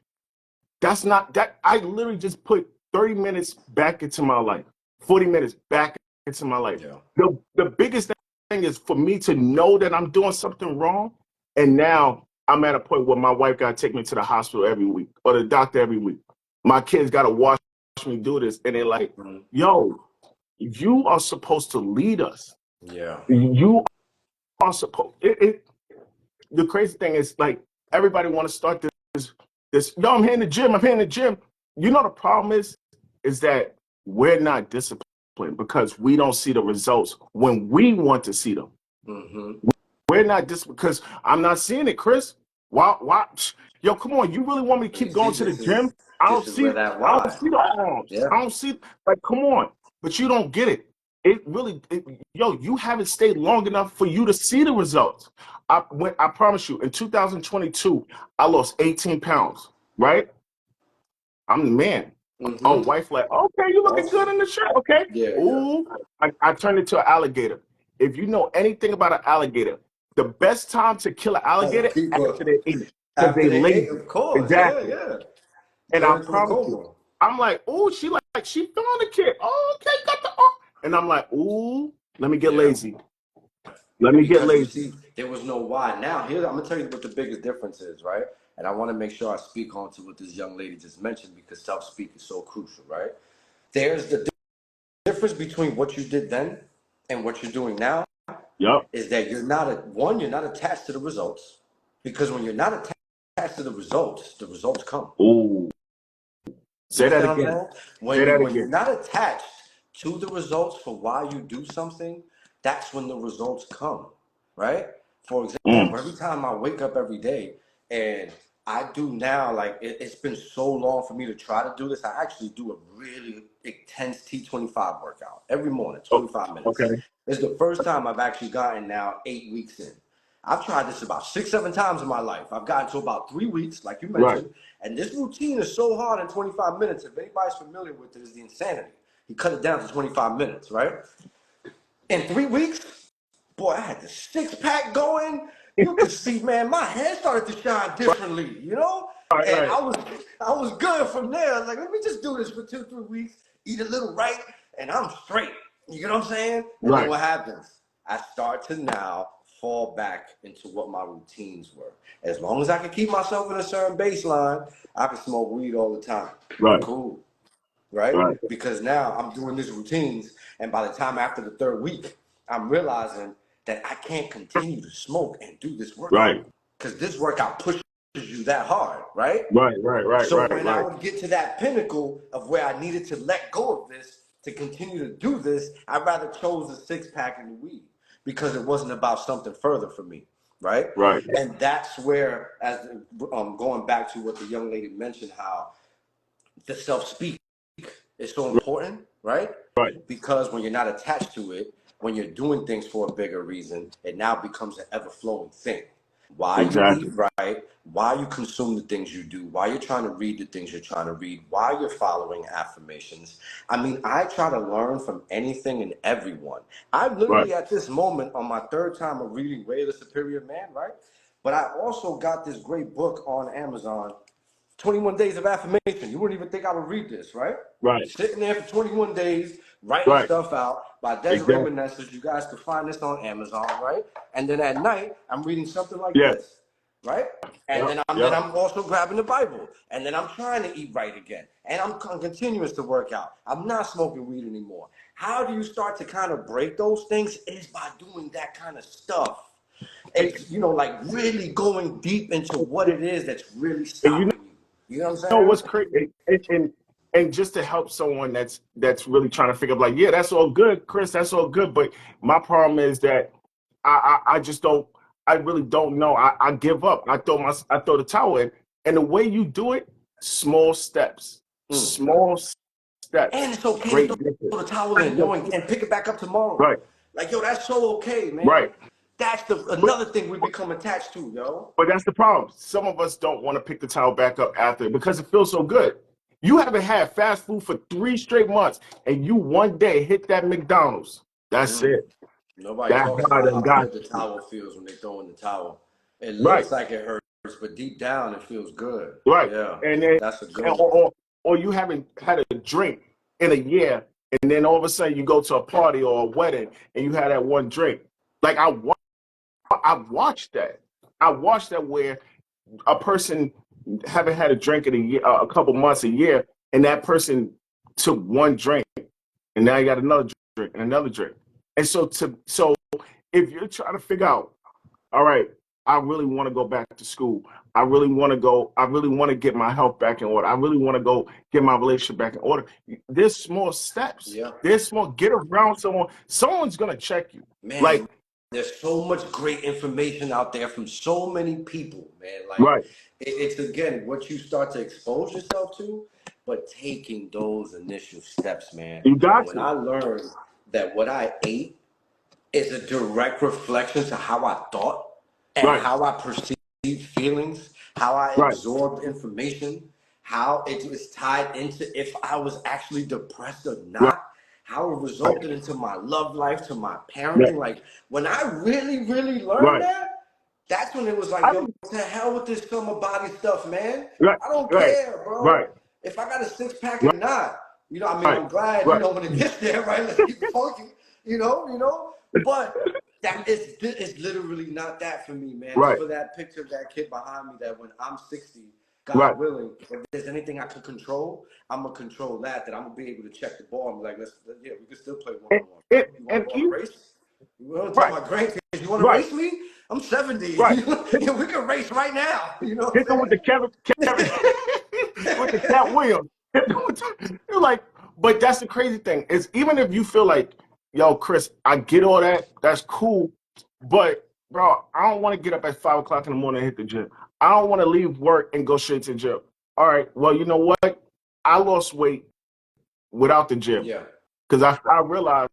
that's not that I literally just put 30 minutes back into my life, 40 minutes back into my life. Yeah. The biggest thing is for me to know that I'm doing something wrong. And now I'm at a point where my wife got to take me to the hospital every week or the doctor every week. My kids got to watch me do this. And they're like, Mm. yo, you are supposed to lead us. Yeah. You are supposed, the crazy thing is like everybody want to start yo, I'm hitting the gym, I'm hitting the gym. You know the problem is that we're not disciplined because we don't see the results when we want to see them. Mm-hmm. We're not because I'm not seeing it, Chris. Why yo, come on, you really want me to You keep see, going to the gym? this is where that I don't why. see the arms. Yeah. I don't see like come on. But you don't get it. Yo, you haven't stayed long enough for you to see the results. I promise you, in 2022, I lost 18 pounds, right? I'm the man. Oh, Mm-hmm. wife, like, okay, you looking good Awesome. in the shirt. Okay. Yeah, yeah. Ooh, I turned into an alligator. If you know anything about an alligator, the best time to kill an Oh, alligator after people they eat because after they they ate, lazy. of course. Yeah, Exactly. yeah. And Turn I into a promise you, cobra. I'm like, ooh, she feeling the kid. Oh, okay, got the arm. And I'm like, ooh, let me get Yeah. lazy. Let me get Because you lazy. see, there was no why. Now, here I'm gonna tell you what the biggest difference is, right? And I want to make sure I speak on to what this young lady just mentioned because self-speak is so crucial, right? There's the difference between what you did then and what you're doing now Yep. is that you're not attached to the results. Because when you're not attached to the results come. Ooh, You say that understand what I'm again. saying? Say that When you're again. not attached to the results for why you do something, that's when the results come, right? For Mm, example, every time I wake up every day and I do now, like it's been so long for me to try to do this. I actually do a really intense T25 workout every morning, oh, 25 minutes. okay. It's the first time I've actually gotten now 8 weeks in. I've tried this about 6, 7 times in my life. I've gotten to about 3 weeks, like you Right. mentioned, and this routine is so hard in 25 minutes. If anybody's familiar with it, is the insanity. He cut it down to 25 minutes, right? In 3 weeks, boy, I had the 6-pack going. You could see, man, my head started to shine differently, you know? Right. And Right. I was good from there. Like, let me just do this for 2, 3 weeks, eat a little right, and I'm straight. You get what I'm saying? And then Right. what happens? I start to now fall back into what my routines were. As long as I can keep myself in a certain baseline, I can smoke weed all the time. Right. Cool, right? Right. Because now I'm doing these routines, and by the time after the 3rd week, I'm realizing that I can't continue to smoke and do this workout Right. because this workout pushes you that hard, right? Right. Right. Right. So Right. when I Right. would get to that pinnacle of where I needed to let go of this to continue to do this, I'd rather chose the 6-pack and the weed because it wasn't about something further for me, right? Right. And that's where, as going back to what the young lady mentioned, how the self-speak is so important, right? Right. Because when you're not attached to it, when you're doing things for a bigger reason, it now becomes an ever-flowing thing. Why you eat Exactly. right, why you consume the things you do, why you're trying to read the things you're trying to read, why you're following affirmations. I mean, I try to learn from anything and everyone. I'm Right. literally at this moment on my 3rd time of reading Way of the Superior Man, right? But I also got this great book on Amazon, 21 Days of Affirmation. You wouldn't even think I would read this, right? Right. Sitting there for 21 days, writing Right. stuff out by Desiree Exactly. Manessas. You guys can find this on Amazon, right? And then at night, I'm reading something like Yeah. this, right? And Yep. then I'm Yep. then I'm also grabbing the Bible, and then I'm trying to eat right again, and I'm continuous to work out. I'm not smoking weed anymore. How do you start to kind of break those things? Is by doing that kind of stuff. It's like really going deep into what it is that's really And you stopping you. You know what I'm know saying? what's crazy? And just to help someone that's really trying to figure out, like, yeah, that's all good, Chris. That's all good. But my problem is that I just don't. I really don't know. I give up. I throw the towel in. And the way you do it, small steps, Mm. small steps, And it's okay to great difference. throw the towel in, and pick it back up tomorrow. Right. Like, yo, that's so okay, man. Right. That's But another thing we become attached to, yo. But that's the problem. Some of us don't want to pick the towel back up after because it feels so good. You haven't had fast food for 3 straight months, and you one day hit that McDonald's. That's Mm. it. Nobody That talks high about done how got good the you. towel feels when they throw in the towel. It Right, looks like it hurts, but deep down it feels good. right. Yeah, And then, that's a good and, one. or you haven't had a drink in a year, and then all of a sudden you go to a party or a wedding, and you had that one drink. Like I watched that. I watched that where a person haven't had a drink in a year, a couple months, a year, and that person took one drink, and now you got another drink and another drink. And so if you're trying to figure out, all right, I really want to go back to school. I really want to go. I really want to get my health back in order. I really want to go get my relationship back in order. There's small steps. Yeah. There's small. Get around someone. Someone's gonna check you. Man, Like there's so much great information out there from so many people, man. Like, right. it's again what you start to expose yourself to, but taking those initial steps, man. You And got when to. I learned that what I ate is a direct reflection to how I thought and Right. how I perceived feelings, how I Right. absorbed information, how it was tied into if I was actually depressed or Right. not, how it Right. resulted into my love life, to my Right. parenting. Like, when I really, really learned Right. that, that's when it was like, I yo, didn't. to hell with this summer body stuff, man. Right. I don't Right. care, Right. bro. If I got a 6-pack or Right. not, I mean, Right. I'm glad, Right. when it gets there, right? Let's keep it funky, but that it's literally not that for me, man. It's Right. for that picture of that kid behind me that when I'm 60, Right. God willing, if there's anything I can control, I'm gonna control that. That I'm gonna be able to check the ball and be like, yeah, we can still play one And on one, bro. and, You want and to go on a even race? You want to tell right. my grandkids, you want to Right. race me? I'm 70. Right. Yeah, we can race right now. You know Hit what them with the Kevin with the Cat I'm Williams. You're like, but that's the crazy thing is even if you feel like, yo, Chris, I get all that, that's cool, but bro, I don't want to get up at 5 o'clock in the morning and hit the gym. I don't want to leave work and go straight to the gym. All right, well, you know what? I lost weight without the gym saying? Yeah. because I realized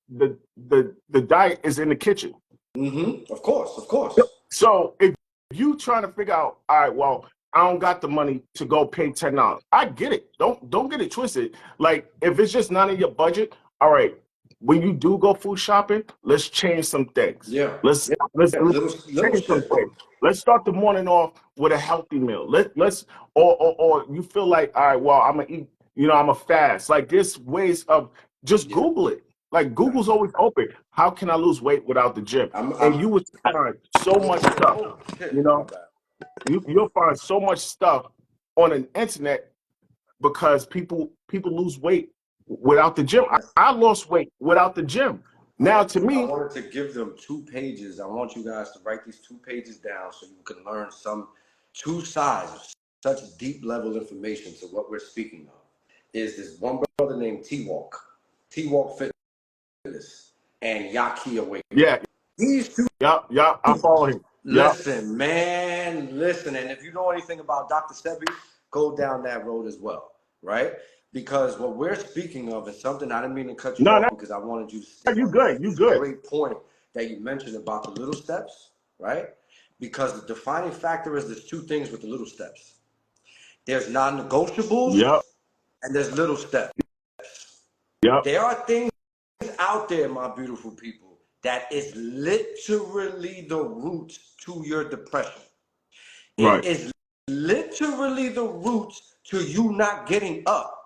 the diet is in the kitchen. Of course, of course. So if you trying to figure out, all right, well, I don't got the money to go pay $10. I get it. Don't get it twisted. Like if it's just not in your budget, all right. When you do go food shopping, let's change some things. Yeah. Let's Little change some shit. things. Let's start the morning off with a healthy meal. Let's or you feel like, all right, well, I'm gonna eat, I'm a fast. Like there's ways of just Yeah. Google it. Like Yeah. Google's always open. How can I lose weight without the gym? And I'm you would find so much stuff. oh You shit, my know, bad. you'll find so much stuff on an internet because people lose weight without the gym. I lost weight without the gym. Now to I me, wanted to give them 2 pages. I want you guys to write these 2 pages down so you can learn some two sides of such deep level information to what we're speaking of. Is this one brother named T Walk Fitness, and Yaki Away. yeah, These two, yeah, I follow him. Yeah, listen, man, listen. And if you know anything about Dr. Sebi, go down that road as well, right? Because what we're speaking of is something I didn't mean to cut you no, off no, because I wanted you to stay you on good, you this good. great point that you mentioned about the little steps, right? Because the defining factor is there's two things with the little steps. There's non-negotiables Yep, and there's little steps. yep, There are things out there, my beautiful people, that is literally the root to your depression. It right, is literally the root to you not getting up.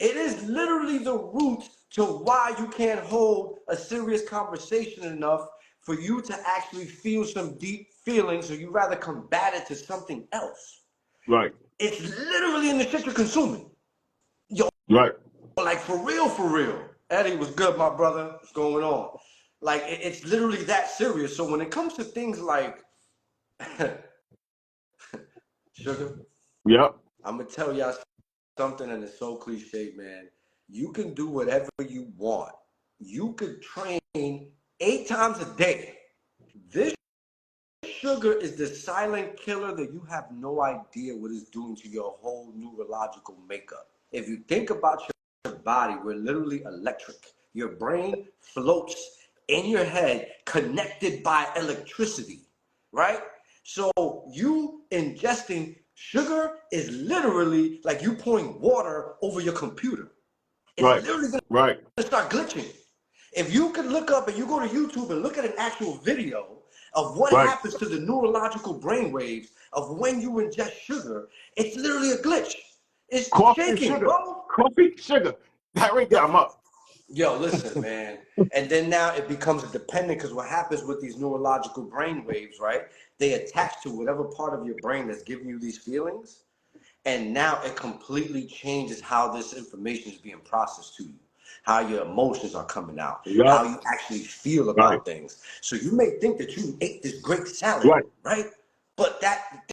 It is literally the root to why you can't hold a serious conversation enough for you to actually feel some deep feelings, or you rather combat it to something else. right, It's literally in the shit you're consuming. Yo, right, like for real, for real. Eddie, was good, my brother? What's going on? Like it's literally that serious. So when it comes to things like sugar, yep, I'm gonna tell y'all something, and it's so cliche, man. You can do whatever you want. You could train 8 times a day. This sugar is the silent killer that you have no idea what it's doing to your whole neurological makeup. If you think about your body, we're literally electric. Your brain floats in your head, connected by electricity, right? So you ingesting sugar is literally like you pouring water over your computer. It's right, literally going right, to start glitching. If you could look up and you go to YouTube and look at an actual video of what right. happens to the neurological brain waves of when you ingest sugar, it's literally a glitch. It's Coffee and shaking, sugar, bro. coffee, sugar. That right there, Yo, I'm up. yo, listen, man. And then now it becomes a dependent because what happens with these neurological brain waves, right? They attach to whatever part of your brain that's giving you these feelings. And now it completely changes how this information is being processed to you, how your emotions are coming out, Yep, how you actually feel right, about things. So you may think that you ate this great salad, right, right? But that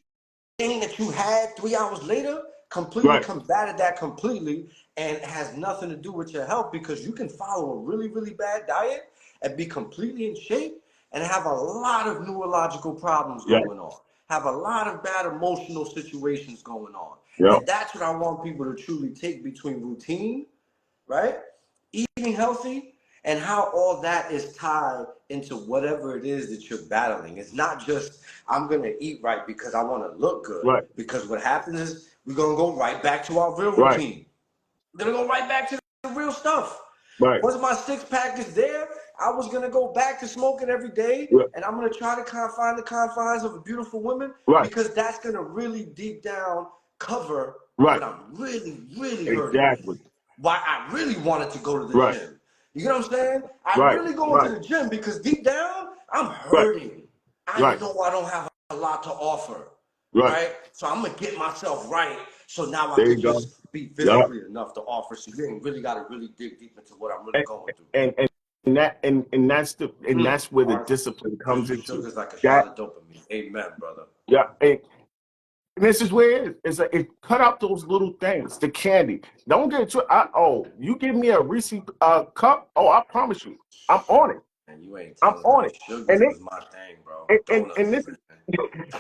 thing that you had 3 hours later completely right. combated that completely, and it has nothing to do with your health because you can follow a really, really bad diet and be completely in shape and have a lot of neurological problems Yeah, going on, have a lot of bad emotional situations going on. yep, And that's what I want people to truly take between routine, right? Eating healthy, and how all that is tied into whatever it is that you're battling. It's not just, I'm going to eat right because I want to look good. right, Because what happens is we're going to go right back to our real right, routine. We're going to go right back to the real stuff. right, Once my 6 pack is there, I was going to go back to smoking every day. right, And I'm going to try to find the confines of a beautiful woman right, because that's going to really deep down cover right. what I'm really, really hurting with. Exactly. Why I really wanted to go to the Right, gym. You know what I'm saying? I'm right, really going to right, the gym because deep down, I'm right, hurting. I right, know I don't have a lot to offer, right. right? So I'm gonna get myself right so now I There you could go. just be Yep. physically enough to offer. So you ain't really got to really dig deep into what I'm really And going through. and that's where the Art, discipline comes into. sugar is like a shot That of dopamine. Amen, brother. yeah, and this is where it is. It's like it cut out those little things, the candy. Don't get it to you give me a Reese cup. Oh, I promise you, I'm on it. And you ain't I'm telling on me it. sugars And was my thing, bro. and Donuts, this man.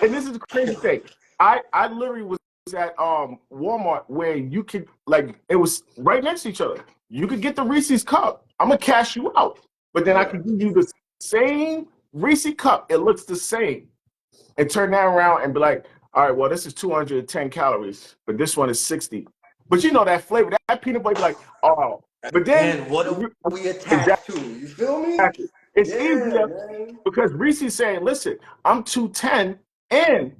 and this is the crazy thing. I literally was at Walmart where you could like it was right next to each other. You could get the Reese's cup. I'm gonna cash you out, but then I Yeah. could give you the same Reese cup, it looks the same. And turn that around and be like, all right, well, this is 210 calories, but this one is 60. But you know that flavor, that peanut butter, be like, oh. But then, And what are we exactly, attached to? You feel me? it's Yeah, easier man. because Reese's saying, listen, I'm 210 and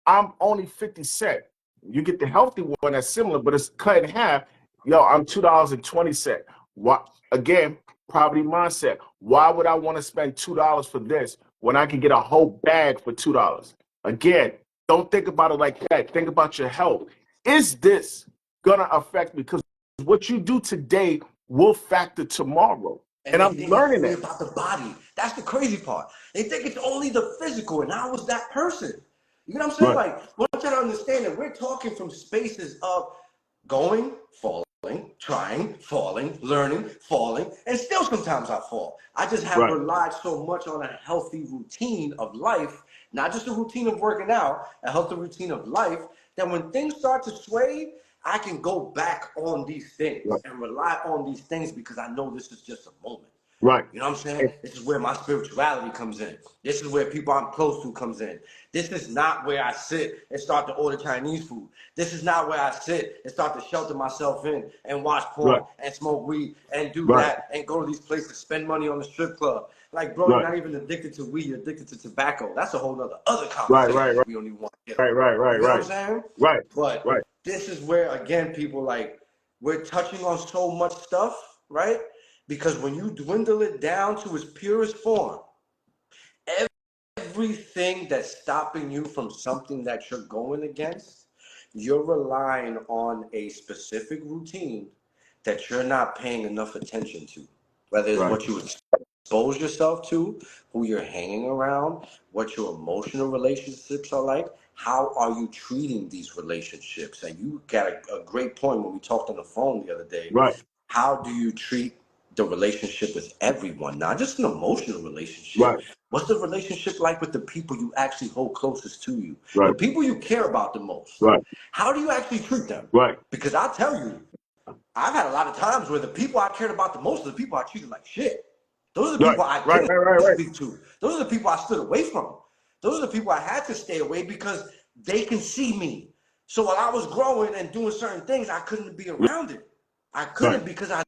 I'm only 50 cents. You get the healthy one that's similar, but it's cut in half. Yo, I'm $2.20. What again? Poverty mindset. Why would I want to spend $2 for this when I can get a whole bag for $2? Again, don't think about it like that. Think about your health. Is this gonna affect me? Because what you do today will factor tomorrow. And And they I'm think it's learning only that. about the body. That's the crazy part. They think it's only the physical, and I was that person. You know what I'm saying? Right, Like, I want you to understand that we're talking from spaces of going, falling, trying, falling, learning, falling, and still sometimes I fall. I just have right, relied so much on a healthy routine of life, not just a routine of working out, a healthy routine of life, that when things start to sway, I can go back on these things right, and rely on these things because I know this is just a moment. right. You know what I'm saying? And, This is where my spirituality comes in. This is where people I'm close to comes in. This is not where I sit and start to order Chinese food. This is not where I sit and start to shelter myself in and watch right, porn and smoke weed and do right, that and go to these places, spend money on the strip club. Like, bro, you're right, not even addicted to weed, you're addicted to tobacco. That's a whole other right, conversation right, that right, we don't even want to get on. right, right, right, You know what I'm right, saying? right, But right, this is where, again, people like, we're touching on so much stuff, right? Because when you dwindle it down to its purest form, everything that's stopping you from something that you're going against, you're relying on a specific routine that you're not paying enough attention to. Whether it's right, what you expose yourself to, who you're hanging around, what your emotional relationships are like, how are you treating these relationships? And you got a great point when we talked on the phone the other day. right, How do you treat the relationship with everyone, not just an emotional relationship? right, What's the relationship like with the people you actually hold closest to you? The right, people you care about the most. right, How do you actually treat them? right. Because I tell you, I've had a lot of times where the people I cared about the most are the people I treated like shit. Those are the Right, people I right, didn't right, right, right, speak to. Those are the people I stood away from. Those are the people I had to stay away because they can see me. So while I was growing and doing certain things, I couldn't be around it. I right, couldn't because I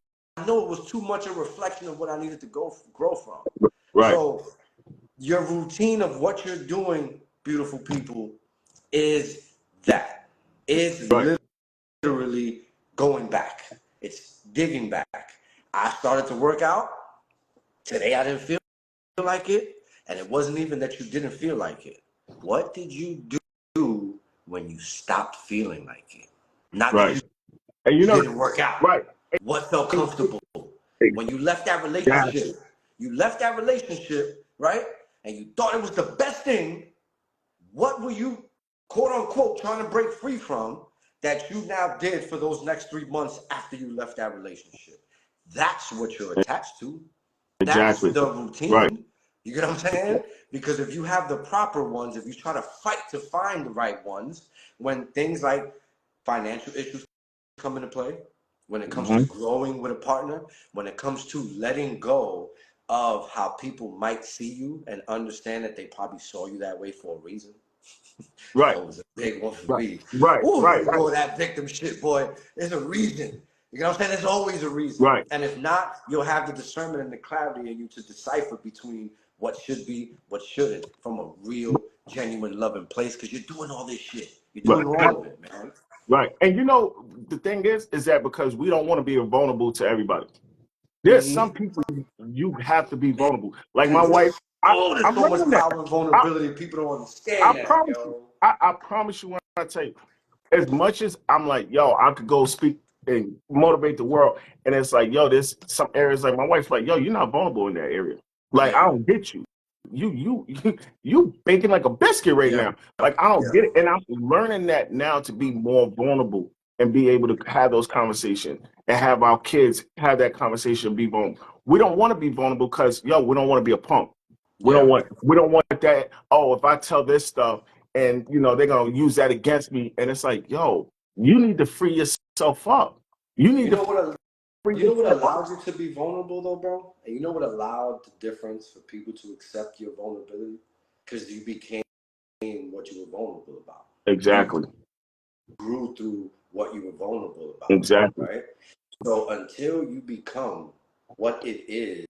know it was too much a reflection of what I needed to grow from. right, So your routine of what you're doing, beautiful people, is that. It's right, literally going back. It's digging back. I started to work out. Today I didn't feel like it. And it wasn't even that you didn't feel like it. What did you do when you stopped feeling like it? Not that right. you And you know, didn't work out. right, What felt comfortable? When you left that exactly, relationship, right? And you thought it was the best thing. What were you, quote unquote, trying to break free from that you now did for those next 3 months after you left that relationship? That's what you're attached to. That's exactly, the right, routine. You get what I'm saying? Because if you have the proper ones, if you try to fight to find the right ones, when things like financial issues come into play, when it comes to hmm growing with a partner, when it comes to letting go of how people might see you and understand that they probably saw you that way for a reason. right, That was a big one for right, me. right, Ooh, let right, me right, go with that victim shit, boy. There's a reason. You know what I'm saying? There's always a reason. right, And if not, you'll have the discernment and the clarity in you to decipher between what should be, what shouldn't, from a real, genuine, loving place. Because you're doing all this shit. You're doing right, all of it, man. right. And you know, the thing is that because we don't want to be vulnerable to everybody. There's some Mm-hmm. people you have to be vulnerable. Like my Man, wife, there's I'm so much learning that. power and I, vulnerability. People don't I understand that, promise you. yo. I promise you when I tell you, as much as I'm like, yo, I could go speak and motivate the world, and it's like, yo, there's some areas like my wife's like, yo, you're not vulnerable in that area. Like, Yeah, I don't get you. You baking like a biscuit right yeah, now. Like, I don't yeah, get it. And I'm learning that now to be more vulnerable and be able to have those conversations and have our kids have that conversation and be vulnerable. We don't want to be vulnerable because, yo, we don't want to be a punk. yeah. We don't want that. Oh, if I tell this stuff and they're gonna use that against me, and it's like, yo, you need to free yourself up. You need You to know what? you know what allowed you to be vulnerable though, bro? And you know what allowed the difference for people to accept your vulnerability? Because you became what you were vulnerable about. Exactly. You grew through what you were vulnerable about. Exactly. Right? So until you become what it is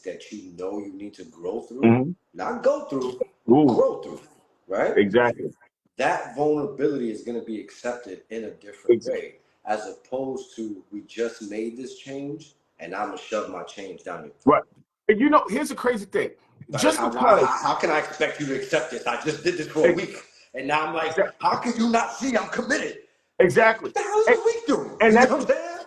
that you know you need to grow through, not go through, grow through, right? Exactly. That vulnerability is going to be accepted in a different way, as opposed to we just made this change and I'm gonna shove my change down your throat. Right. And here's the crazy thing. Like, Just because how can I expect you to accept this? I just did this for a week, and now I'm like, how can you not see I'm committed? Exactly. What the hell is a week doing? And you know what I'm saying?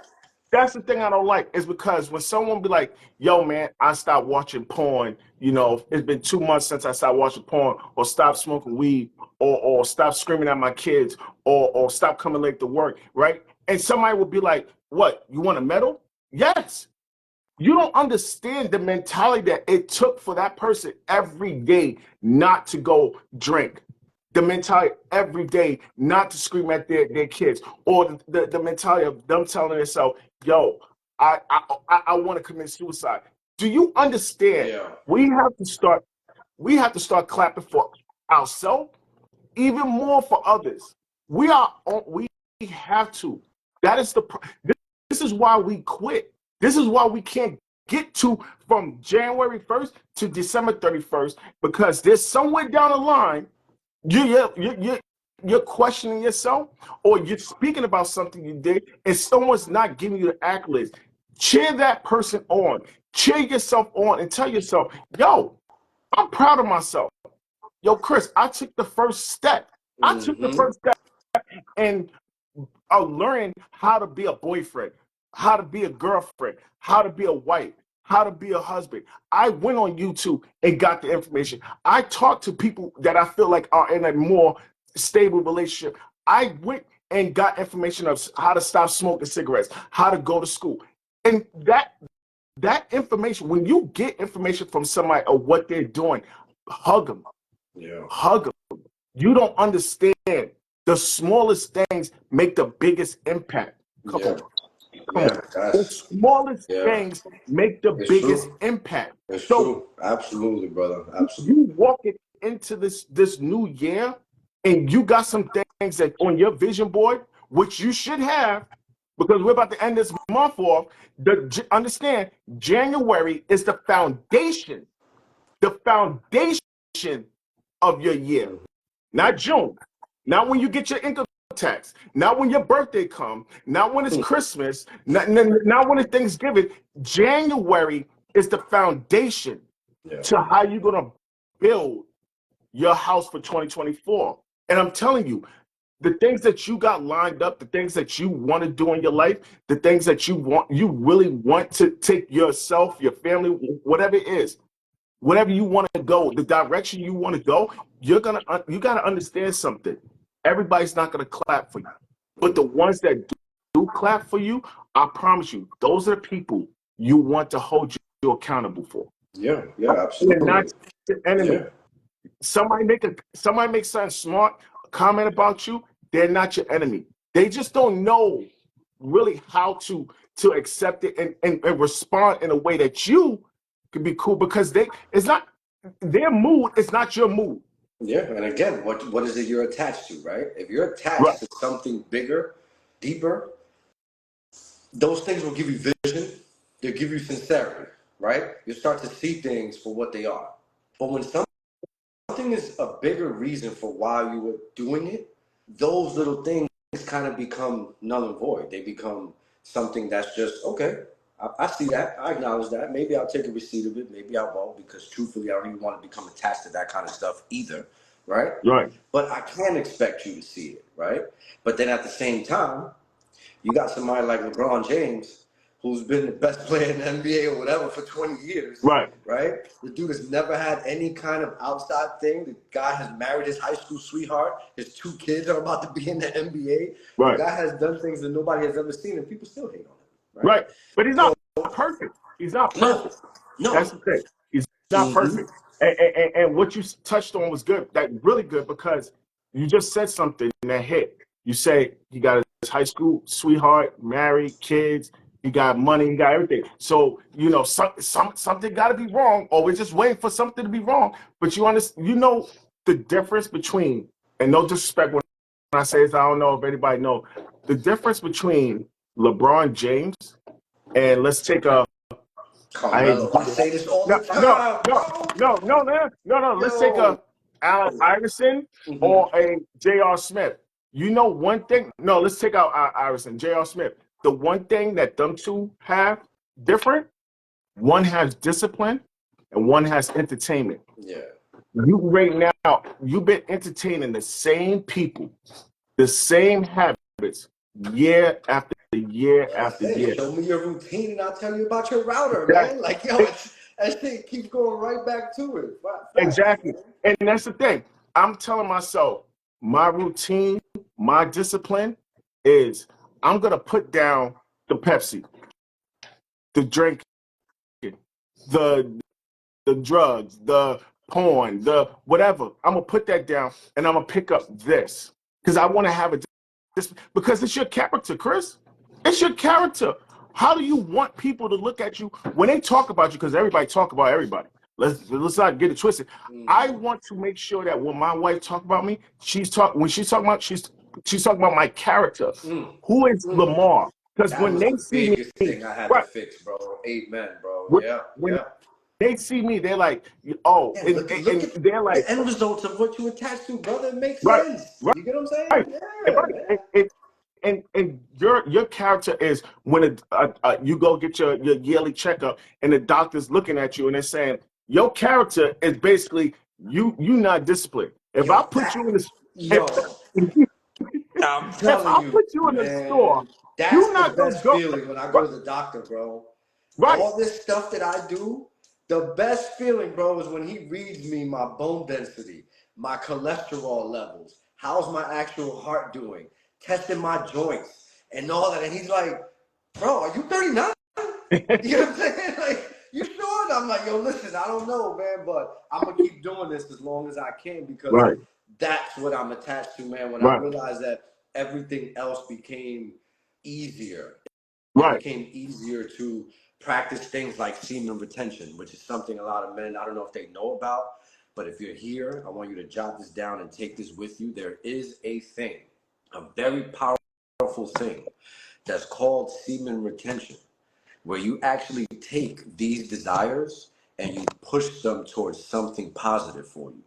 that's the thing I don't like, is because when someone be like, yo, man, I stopped watching porn, it's been 2 months since I stopped watching porn, or stop smoking weed, or stop screaming at my kids, or stop coming late to work, right? And somebody will be like, what, you want a medal? Yes. You don't understand the mentality that it took for that person every day not to go drink. The mentality every day not to scream at their kids, or the mentality of them telling themselves, yo, I want to commit suicide. Do you understand? Yeah. We have to start clapping for ourselves, even more for others. We have to. That is this is why we quit. This is why we can't get to from January 1st to December 31st, because there's somewhere down the line you're questioning yourself, or you're speaking about something you did and someone's not giving you the accolades. Cheer that person on. Cheer yourself on and tell yourself, yo, I'm proud of myself. Yo, Chris, I took the first step. I took the first step and learning how to be a boyfriend, how to be a girlfriend, how to be a wife, how to be a husband. I went on YouTube and got the information. I talked to people that I feel like are in a more stable relationship. I went and got information of how to stop smoking cigarettes, how to go to school. And that information, when you get information from somebody of what they're doing, hug them. Yeah. Hug them. You don't understand. The smallest things make the biggest impact. Come on. The smallest things make the biggest impact. It's So true. Absolutely, brother. Absolutely. you walking into this new year, and you got some things that on your vision board, which you should have, because we're about to end this month off. Understand, January is the foundation of your year, not June, not when you get your income tax, not when your birthday comes, not when it's Christmas, not when it's Thanksgiving. January is the foundation to how you're gonna build your house for 2024. And I'm telling you, the things that you got lined up, the things that you want to do in your life, the things that you really want to take yourself, your family, whatever it is, whatever you want to go, the direction you want to go, you got to understand something. Everybody's not going to clap for you, but the ones that do clap for you, I promise you, those are the people you want to hold you accountable for. Yeah, absolutely. They're not the enemy. Yeah. Somebody make something smart, comment about you, they're not your enemy. They just don't know really how to accept it and respond in a way that you can be cool, because it's not their mood, it's not your mood. Yeah, and again, what is it you're attached to, right? If you're attached to something bigger, deeper, those things will give you vision, they'll give you sincerity, right? You start to see things for what they are. But when something is a bigger reason for why you were doing it, those little things kind of become null and void. They become something that's just, okay, I see that, I acknowledge that. Maybe I'll take a receipt of it, maybe I won't, because truthfully, I don't even want to become attached to that kind of stuff either, right? Right. But I can expect you to see it, right? But then at the same time, you got somebody like LeBron James, who's been the best player in the NBA or whatever for 20 years, right? The dude has never had any kind of outside thing. The guy has married his high school sweetheart. His 2 kids are about to be in the NBA. Right. The guy has done things that nobody has ever seen, and people still hate on him, right? But he's not perfect. He's not perfect. No. That's the thing. He's not perfect. And what you touched on was good. That really good, because you just said something that hit. You say he got his high school sweetheart, married, kids. he got money, he got everything. So something got to be wrong, or we're just waiting for something to be wrong. But you understand, the difference between, and no disrespect when I say this, I don't know if anybody know the difference between LeBron James and let's take a. I hate to Carmelo, do I this. say this all No, the no, time, no, bro. no. Let's take Yo. a Allen Iverson Mm-hmm. or a J.R. Smith. You know one thing? No, let's take out Iverson, J.R. Smith. The one thing that them two have different, one has discipline and one has entertainment. Yeah. You right now, you've been entertaining the same people, the same habits, year after year That's after it. year. Show me your routine and I'll tell you about your router, That, man. Like, yo, that shit keeps going right back to it. Facts, exactly. man. And that's the thing. I'm telling myself, my routine, my discipline is I'm going to put down the Pepsi, the drinking, the drugs, the porn, the whatever. I'm going to put that down and I'm going to pick up this because I want to have a because it's your character, Chris. It's your character. How do you want people to look at you when they talk about you? Because everybody talk about everybody. Let's not get it twisted. I Mm-hmm. want to make sure that when my wife talk about me, she's talking about she's talking about my character. Mm. Who is Mm. Lamar? Because That when was they the see biggest me, thing I had to right? fix, bro. Amen, bro. When, Yeah, when yeah. they see me, they're like, oh, Yeah, and, look and at they're like, the end results of what you attach to, brother. It makes right, sense. right. You get what I'm Right. saying? And, Yeah, right. man. And your character is when you go get your yearly checkup and the doctor's looking at you and they're saying your character is basically you not disciplined. If Yo, I put you in the if, yo, I'm if telling I you, put you in the store, man, that's you're the not gonna best go feeling when I right. go to the doctor, bro. Right. All this stuff that I do, the best feeling, bro, is when he reads me my bone density, my cholesterol levels, how's my actual heart doing, testing my joints, and all that. And he's like, bro, are you 39? You know what I'm saying? Like, you sure? And I'm like, yo, listen, I don't know, man, but I'm gonna keep doing this as long as I can because Right. that's what I'm attached to, man. When I Right. realized that everything else became easier, it Right. became easier to practice things like semen retention, which is something a lot of men, I don't know if they know about, but if you're here, I want you to jot this down and take this with you. There is a thing, a very powerful thing that's called semen retention, where you actually take these desires and you push them towards something positive for you.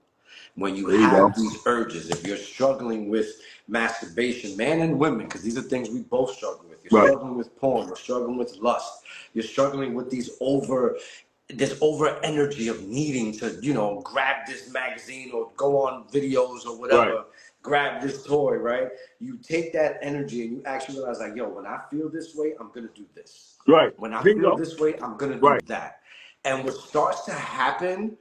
When you There you go. have these urges, if you're struggling with masturbation, man and women, because these are things we both struggle with. You're Right. struggling with porn, you're struggling with lust, you're struggling with this over energy of needing to, grab this magazine or go on videos or Right. whatever, grab this toy, right? You take that energy and you actually realize, like, yo, when I feel this way, I'm gonna do this. Right. When I feel Bingo. this way, I'm gonna do Right. that. And what starts to happen,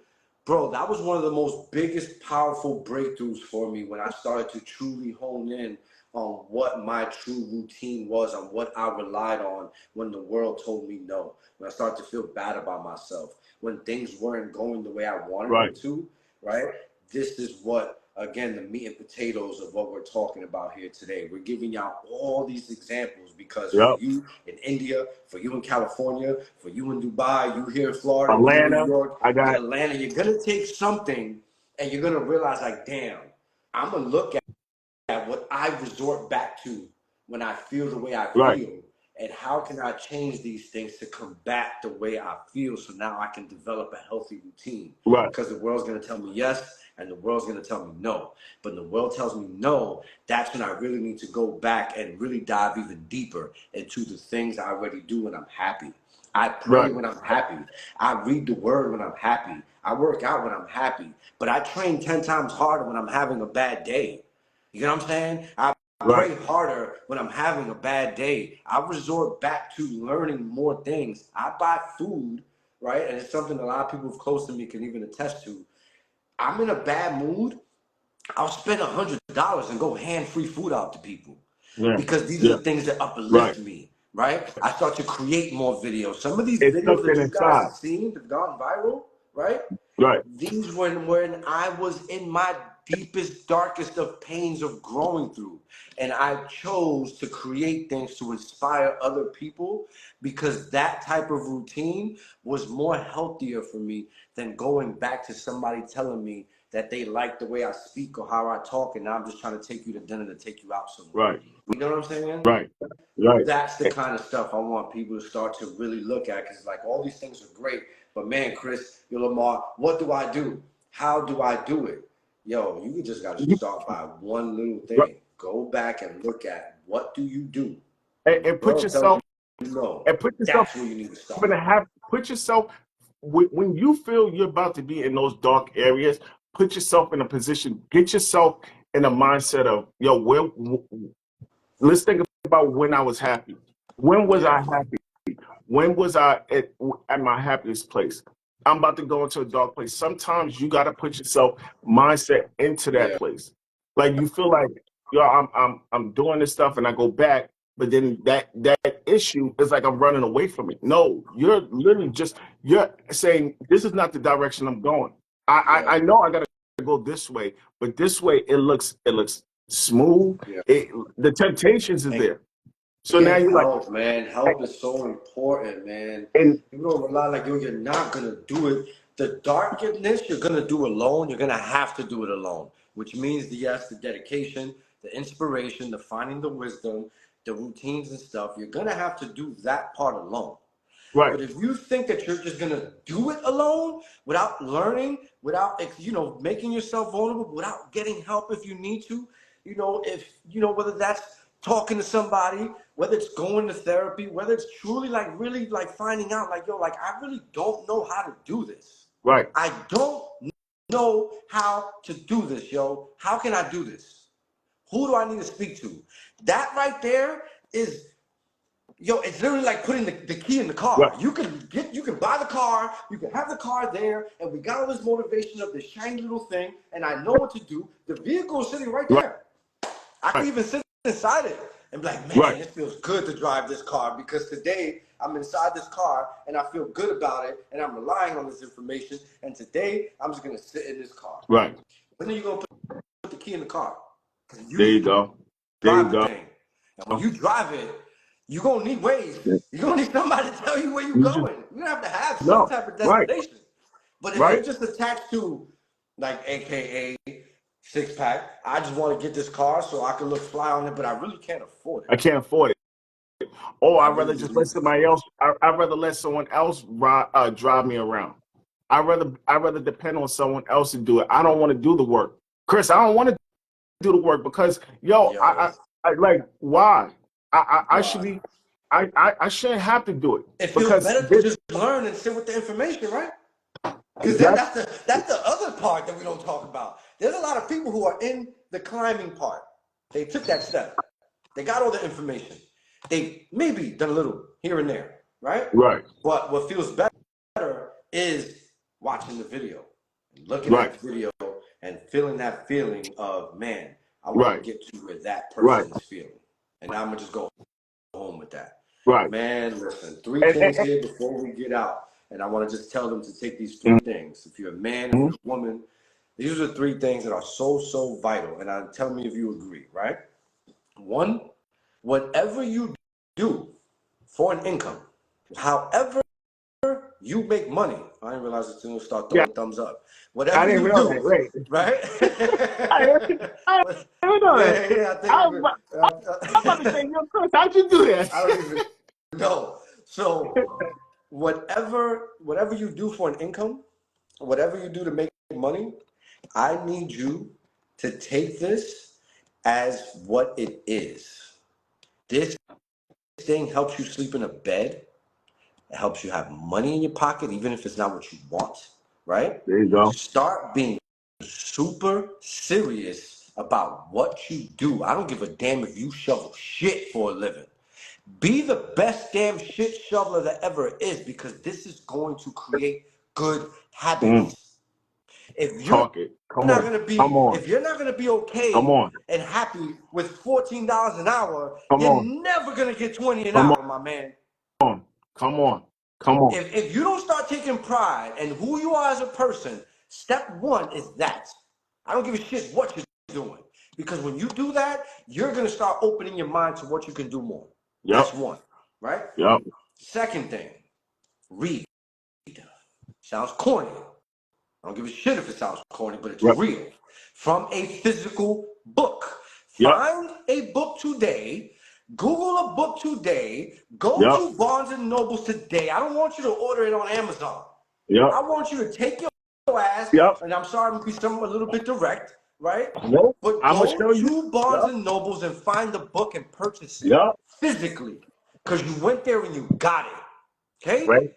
bro, that was one of the most biggest, powerful breakthroughs for me when I started to truly hone in on what my true routine was, on what I relied on when the world told me no, when I started to feel bad about myself, when things weren't going the way I wanted them Right. to, right? This is what, again, the meat and potatoes of what we're talking about here today. We're giving y'all all these examples because for Yep. you in India, for you in California, for you in Dubai, you here in Florida, you in New Atlanta. York, I got Atlanta, you're gonna take something and you're gonna realize, like, damn, I'm gonna look at what I resort back to when I feel the way I right. feel, and how can I change these things to combat the way I feel so now I can develop a healthy routine. Right. Because the world's going to tell me yes and the world's going to tell me no. But when the world tells me no, that's when I really need to go back and really dive even deeper into the things I already do when I'm happy. I pray Right. when I'm happy. I read the word when I'm happy. I work out when I'm happy. But I train 10 times harder when I'm having a bad day. You know what I'm saying? I Right. pray harder when I'm having a bad day. I resort back to learning more things. I buy food, right? And it's something a lot of people close to me can even attest to. I'm in a bad mood, I'll spend $100 and go hand free food out to people Yeah. because these are Yeah. the things that Right. uplift me, right? I start to create more videos. Some of these It's videos that something you guys inside. have seen that have gone viral, right? Right. These when I was in my deepest, darkest of pains of growing through. And I chose to create things to inspire other people because that type of routine was more healthier for me than going back to somebody telling me that they like the way I speak or how I talk, and now I'm just trying to take you to dinner to take you out somewhere. Right. You know what I'm saying? Right. Right. That's the kind of stuff I want people to start to really look at, because like all these things are great, but man, Chris, yo, Lemar, what do I do? How do I do it? Yo, you just got to start by one little Right. thing. Go back and look at what do you do. And put yourself And put yourself that's where you need to start. in a put yourself when you feel you're about to be in those dark areas, put yourself in a position, get yourself in a mindset of, yo, let's think about when I was happy. When was I happy? When was I at my happiest place? I'm about to go into a dark place. Sometimes you got to put yourself mindset into that Yeah. place. Like you feel like, yo, I'm doing this stuff, and I go back, but then that issue is like I'm running away from it. No, you're literally you're saying this is not the direction I'm going. I know I got to go this way, but this way it looks smooth. Yeah. The temptations is And there. So now get you're like, help, man. Help is so important, man. and People don't rely like, yo, you're not going to do it. The darkness you're going to do alone, you're going to have to do it alone, which means, yes, the dedication, the inspiration, the finding the wisdom, the routines and stuff. You're going to have to do that part alone. right. But if you think that you're just gonna do it alone without learning, without making yourself vulnerable, without getting help if you need to, whether that's talking to somebody, whether it's going to therapy, whether it's truly like really like finding out like, yo, like I really don't know how to do this. Right. I don't know how to do this, yo. How can I do this? Who do I need to speak to? That right there is, yo, it's literally like putting the key in the car. Right. You can buy the car, you can have the car there, and we got all this motivation of this shiny little thing, and I know what to do. The vehicle is sitting right there. I can even sit inside it and be like, man, it feels good to drive this car because today I'm inside this car and I feel good about it and I'm relying on this information, and today I'm just gonna sit in this car. Right. When are you gonna put the key in the car? There you go. There you Drive the go. thing. And when you drive it, you're going to need ways. You're going to need somebody to tell you where you're You just going. You're going to have some type of right. destination. But if you're Right. just attached to, like, AKA six pack, I just want to get this car so I can look fly on it, but I really can't afford it. I can't afford it. Oh, I I'd rather really just just let need somebody else. I'd rather let someone else drive me around. I'd rather depend on someone else to do it. I don't want to do the work, Chris. I don't want to do the work because, yo, Yo, I like why? I should why? be. I shouldn't have to do it It feels because better to just learn and sit with the information, right? Because then that's that's the other part that we don't talk about. There's a lot of people who are in the climbing part. They took that step. They got all the information. They maybe done a little here and there, right? right. But what feels better is watching the video, looking Right. at the video, and feeling that feeling of, man, I want Right. to get to where that Right. person is feeling. And I'm going to just go home with that. Right. Man, listen, three things here before we get out. And I want to just tell them to take these three things. If you're a man, if you're a woman, these are the three things that are so, so vital. And tell me if you agree, right? One, whatever you do for an income, however you make money, I didn't realize it's going to start throwing thumbs up. I Whatever didn't you know do, that. Wait. right? I didn't know that. Yeah, I think I'm about to say, yo, Chris, how'd you do that? I don't even know. So whatever you do for an income, whatever you do to make money, I need you to take this as what it is. This thing helps you sleep in a bed. It helps you have money in your pocket, even if it's not what you want, right? There you go. Start being super serious about what you do. I don't give a damn if you shovel shit for a living. Be the best damn shit shoveler that ever is, because this is going to create good habits. If you're Talk it. Come not on. gonna be, Come on. if you're not gonna be Come okay on. and happy with $14 an hour, Come you're on. never gonna get 20 an Come hour, my man. on. Come on. Come on. If you don't start taking pride in who you are as a person, step one is that. I don't give a shit what you're doing. Because when you do that, you're going to start opening your mind to what you can do more. Yep. That's one, right? Yep. Second thing, read. Sounds corny. I don't give a shit if it sounds corny, but it's Yep. real. From a physical book. Yep. Find a book today. Google a book today. Go Yep. to Barnes and Nobles today. I don't want you to order it on Amazon. Yep. I want you to take your ass, Yep. and I'm sorry I'm going to be a little bit direct, right? Nope. But I'm gonna go show you. to Barnes Yep. and Nobles and find the book and purchase it Yep. physically. Because you went there and you got it. Okay? Right.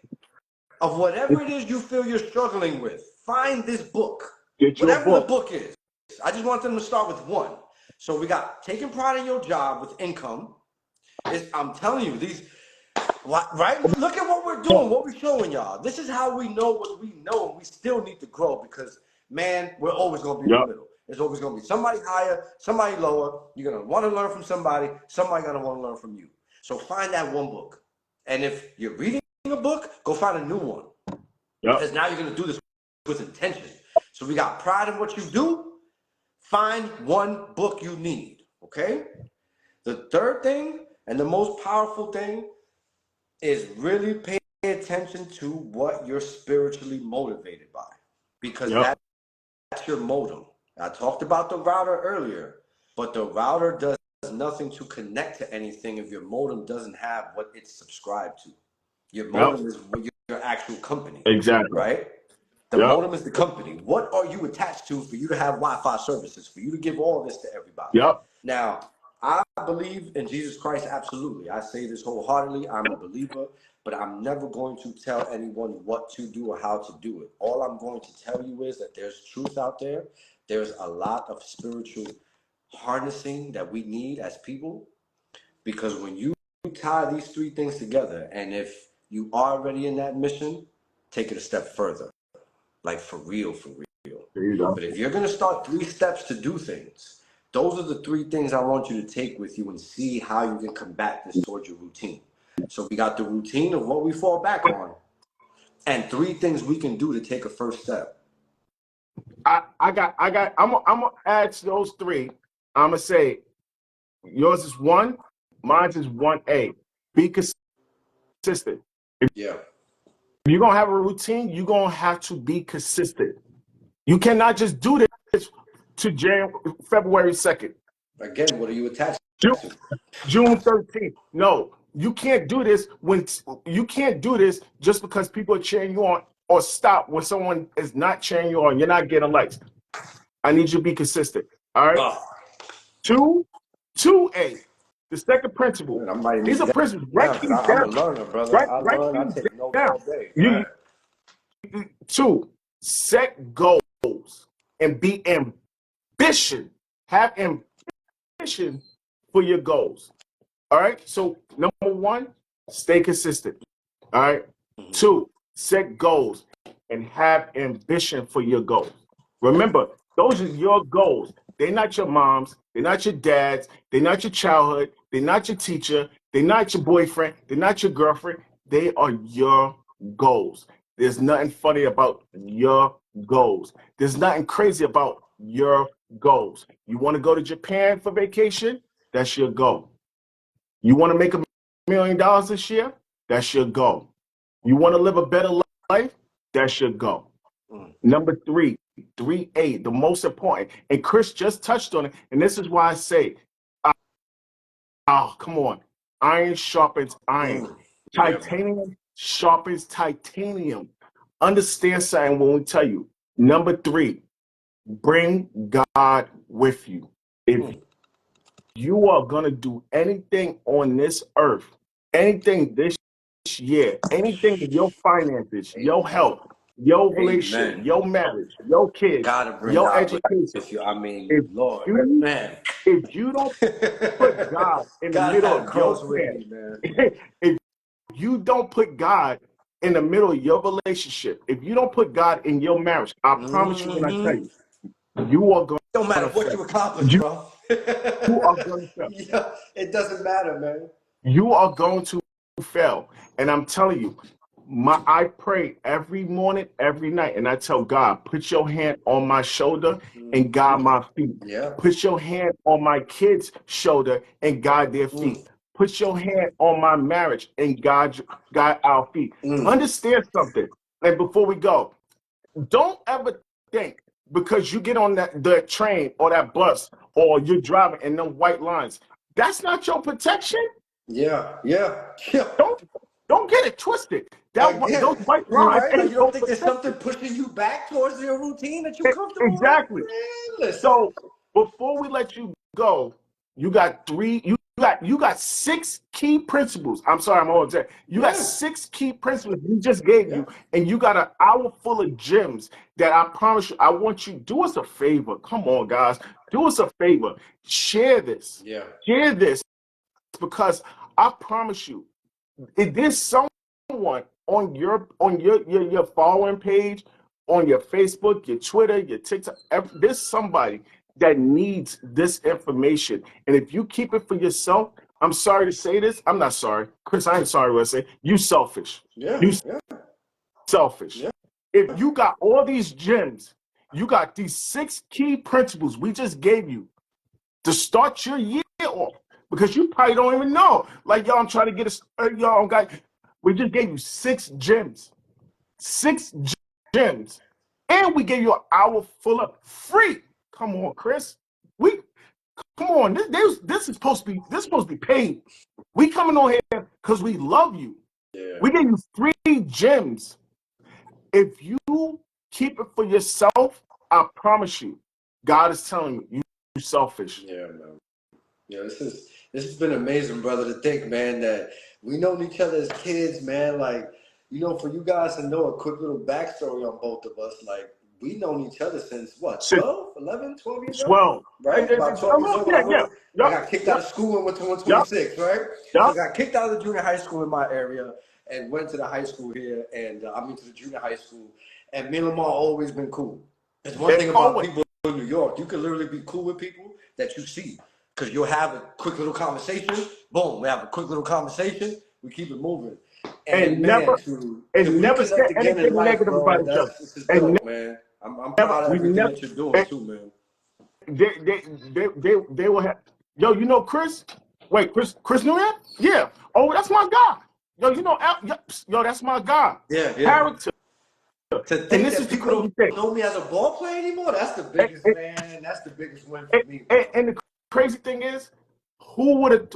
Of whatever it is you feel you're struggling with, find this book. Get your Whatever the book. book is. I just want them to start with one. So we got taking pride in your job with income. I'm telling you, right? Look at what we're doing, what we're showing y'all. This is how we know what we know, and we still need to grow because, man, we're always going to be in Yep. the middle. There's always going to be somebody higher, somebody lower. You're going to want to learn from somebody going to want to learn from you. So find that one book. And if you're reading a book, go find a new one. Yep. Because now you're going to do this with intention. So we got pride in what you do. Find one book you need, okay? The third thing and the most powerful thing is really pay attention to what you're spiritually motivated by. Because Yep. that's your modem. I talked about the router earlier, but the router does nothing to connect to anything if your modem doesn't have what it's subscribed to. Your modem is your actual company. Exactly. Right? The modem is the company. What are you attached to for you to have Wi-Fi services, for you to give all this to everybody? Yep. Now, I believe in Jesus Christ, absolutely. I say this wholeheartedly. I'm a believer, but I'm never going to tell anyone what to do or how to do it. All I'm going to tell you is that there's truth out there. There's a lot of spiritual harnessing that we need as people, because when you tie these three things together, and if you are already in that mission, take it a step further. Like for real, for real. There you go. But if you're going to start 3 steps to do things, those are the 3 things I want you to take with you and see how you can combat this towards your routine. So we got the routine of what we fall back on and 3 things we can do to take a first step. I'm gonna add to those 3. I'm gonna say yours is 1, mine is 1A. Be consistent. Yeah. If you're gonna have a routine, you're gonna have to be consistent. You cannot just do this to February 2nd. Again, what are you attached June, to? June 13th. No, you can't do this just because people are cheering you on, or stop when someone is not cheering you on. You're not getting likes. I need you to be consistent. All right. 2A. The second principle. Man, I'm writing These these are principles. down Write because these I'm a down. learner, brother. I Write learn. I these take notes down. all day. 2. Set goals and be ambition. Have ambition for your goals. All right. So number 1, stay consistent. All right. 2, set goals and have ambition for your goals. Remember, those are your goals. They're not your mom's. They're not your dad's. They're not your childhood. They're not your teacher. They're not your boyfriend. They're not your girlfriend. They are your goals. There's nothing funny about your goals. There's nothing crazy about your goals. You want to go to Japan for vacation? That's your goal. You want to make $1 million this year? That's your goal. You want to live a better life? That's your goal. Number 3, 3A, the most important. And Chris just touched on it. And this is why I say, come on. Iron sharpens iron. Titanium sharpens titanium. Understand something when we tell you. Number 3, bring God with you. If you are going to do anything on this earth, anything this year, anything with your finances, your health, your relationship, your marriage, your kids, Gotta bring your God education, with you. I mean, if Lord, you man. if you don't put God in the Gotta middle have of your cross with plan, me, man. if you don't put God in the middle of your relationship, if you don't put God in your marriage, I promise you when I tell you, you are going Don't matter to what you fail. accomplish, bro. You are going to fail. Yeah, it doesn't matter, man. You are going to fail. And I'm telling you, I pray every morning, every night, and I tell God, put your hand on my shoulder and guide my feet. Yeah. Put your hand on my kids' shoulder and guide their Mm. feet. Put your hand on my marriage and guide our feet. Mm. Understand something. And before we go, don't ever think because you get on the train or that bus or you're driving in them white lines, that's not your protection. Yeah. Yeah. Yeah. Don't don't get it twisted. Again, Those white you're lines right. Like ain't you no don't think there's something protection. pushing you back towards your routine that you're comfortable with? Exactly. Man, listen. So before we let you go, you got three. You got six key principles. I'm sorry, I'm all that. You got Yeah. six key principles we just gave Yeah. you, and you got an hour full of gems that I promise you. I want you do us a favor. Come on, guys, do us a favor. Share this. Yeah. Share this because I promise you, if there's someone on your following page, on your Facebook, your Twitter, your TikTok, there's somebody that needs this information. And if you keep it for yourself, I'm sorry to say this. I'm not sorry. Chris, I ain't sorry what I say. You selfish. Yeah. You Yeah. selfish. Yeah. If you got all these gems, you got these six key principles we just gave you to start your year off because you probably don't even know. Like, y'all, I'm trying to get y'all got, we just gave you six gems, and we gave you an hour full of free. Come on, Chris. We come on. This is supposed to be paid. We coming on here because we love you. Yeah. We gave you three gems. If you keep it for yourself, I promise you, God is telling you selfish. Yeah, man. Yeah, this has been amazing, brother, to think, man, that we known each other as kids, man. Like, for you guys to know a quick little backstory on both of us, like, we known each other since what, Since 12, 11, 12 years old? 12. Right? About 12 years old when Yeah, yeah. I Yup, got kicked out yup, of school and went to yup, 126, right? So I yup. got kicked out of the junior high school in my area and went to the high school here, and to the junior high school. And me and Lemar always been cool. There's one thing about Always. people in New York, you can literally be cool with people that you see. Because you'll have a quick little conversation, boom, we have a quick little conversation, we keep it moving. And And man, never to and never say reconnect again in anything life, negative bro, about each other. this is And dope, man. I'm never proud of we everything never that you're doing eh, too, man. they will have Chris? Wait, Chris New Year? Yeah. Oh, that's my guy. Yo, that's my guy. Yeah, yeah. Character. To And think this that is the people crazy don't thing. know me as a ball player anymore, that's the And, biggest, and, man. That's the biggest win for and, me, and bro. and the crazy thing is, who would have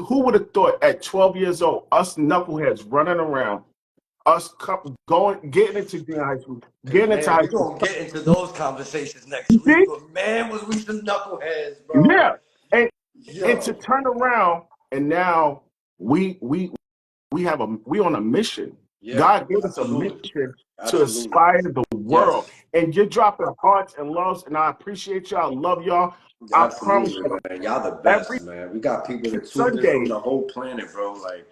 thought at 12 years old, us knuckleheads running around, getting into junior high school, Because, getting into man, high we're school. going to get into those conversations next You week. see? But, man, was we some knuckleheads, bro. Yeah. And to Yo. turn around and now we on a mission. Yeah, God gave us a absolutely. mission to Absolutely. inspire the world. Yes. And you're dropping hearts and loves, and I appreciate y'all. I love y'all. I promise Absolutely, you, man. Y'all the every best, man. We got people that tune in from Sunday, the whole planet, bro. Like,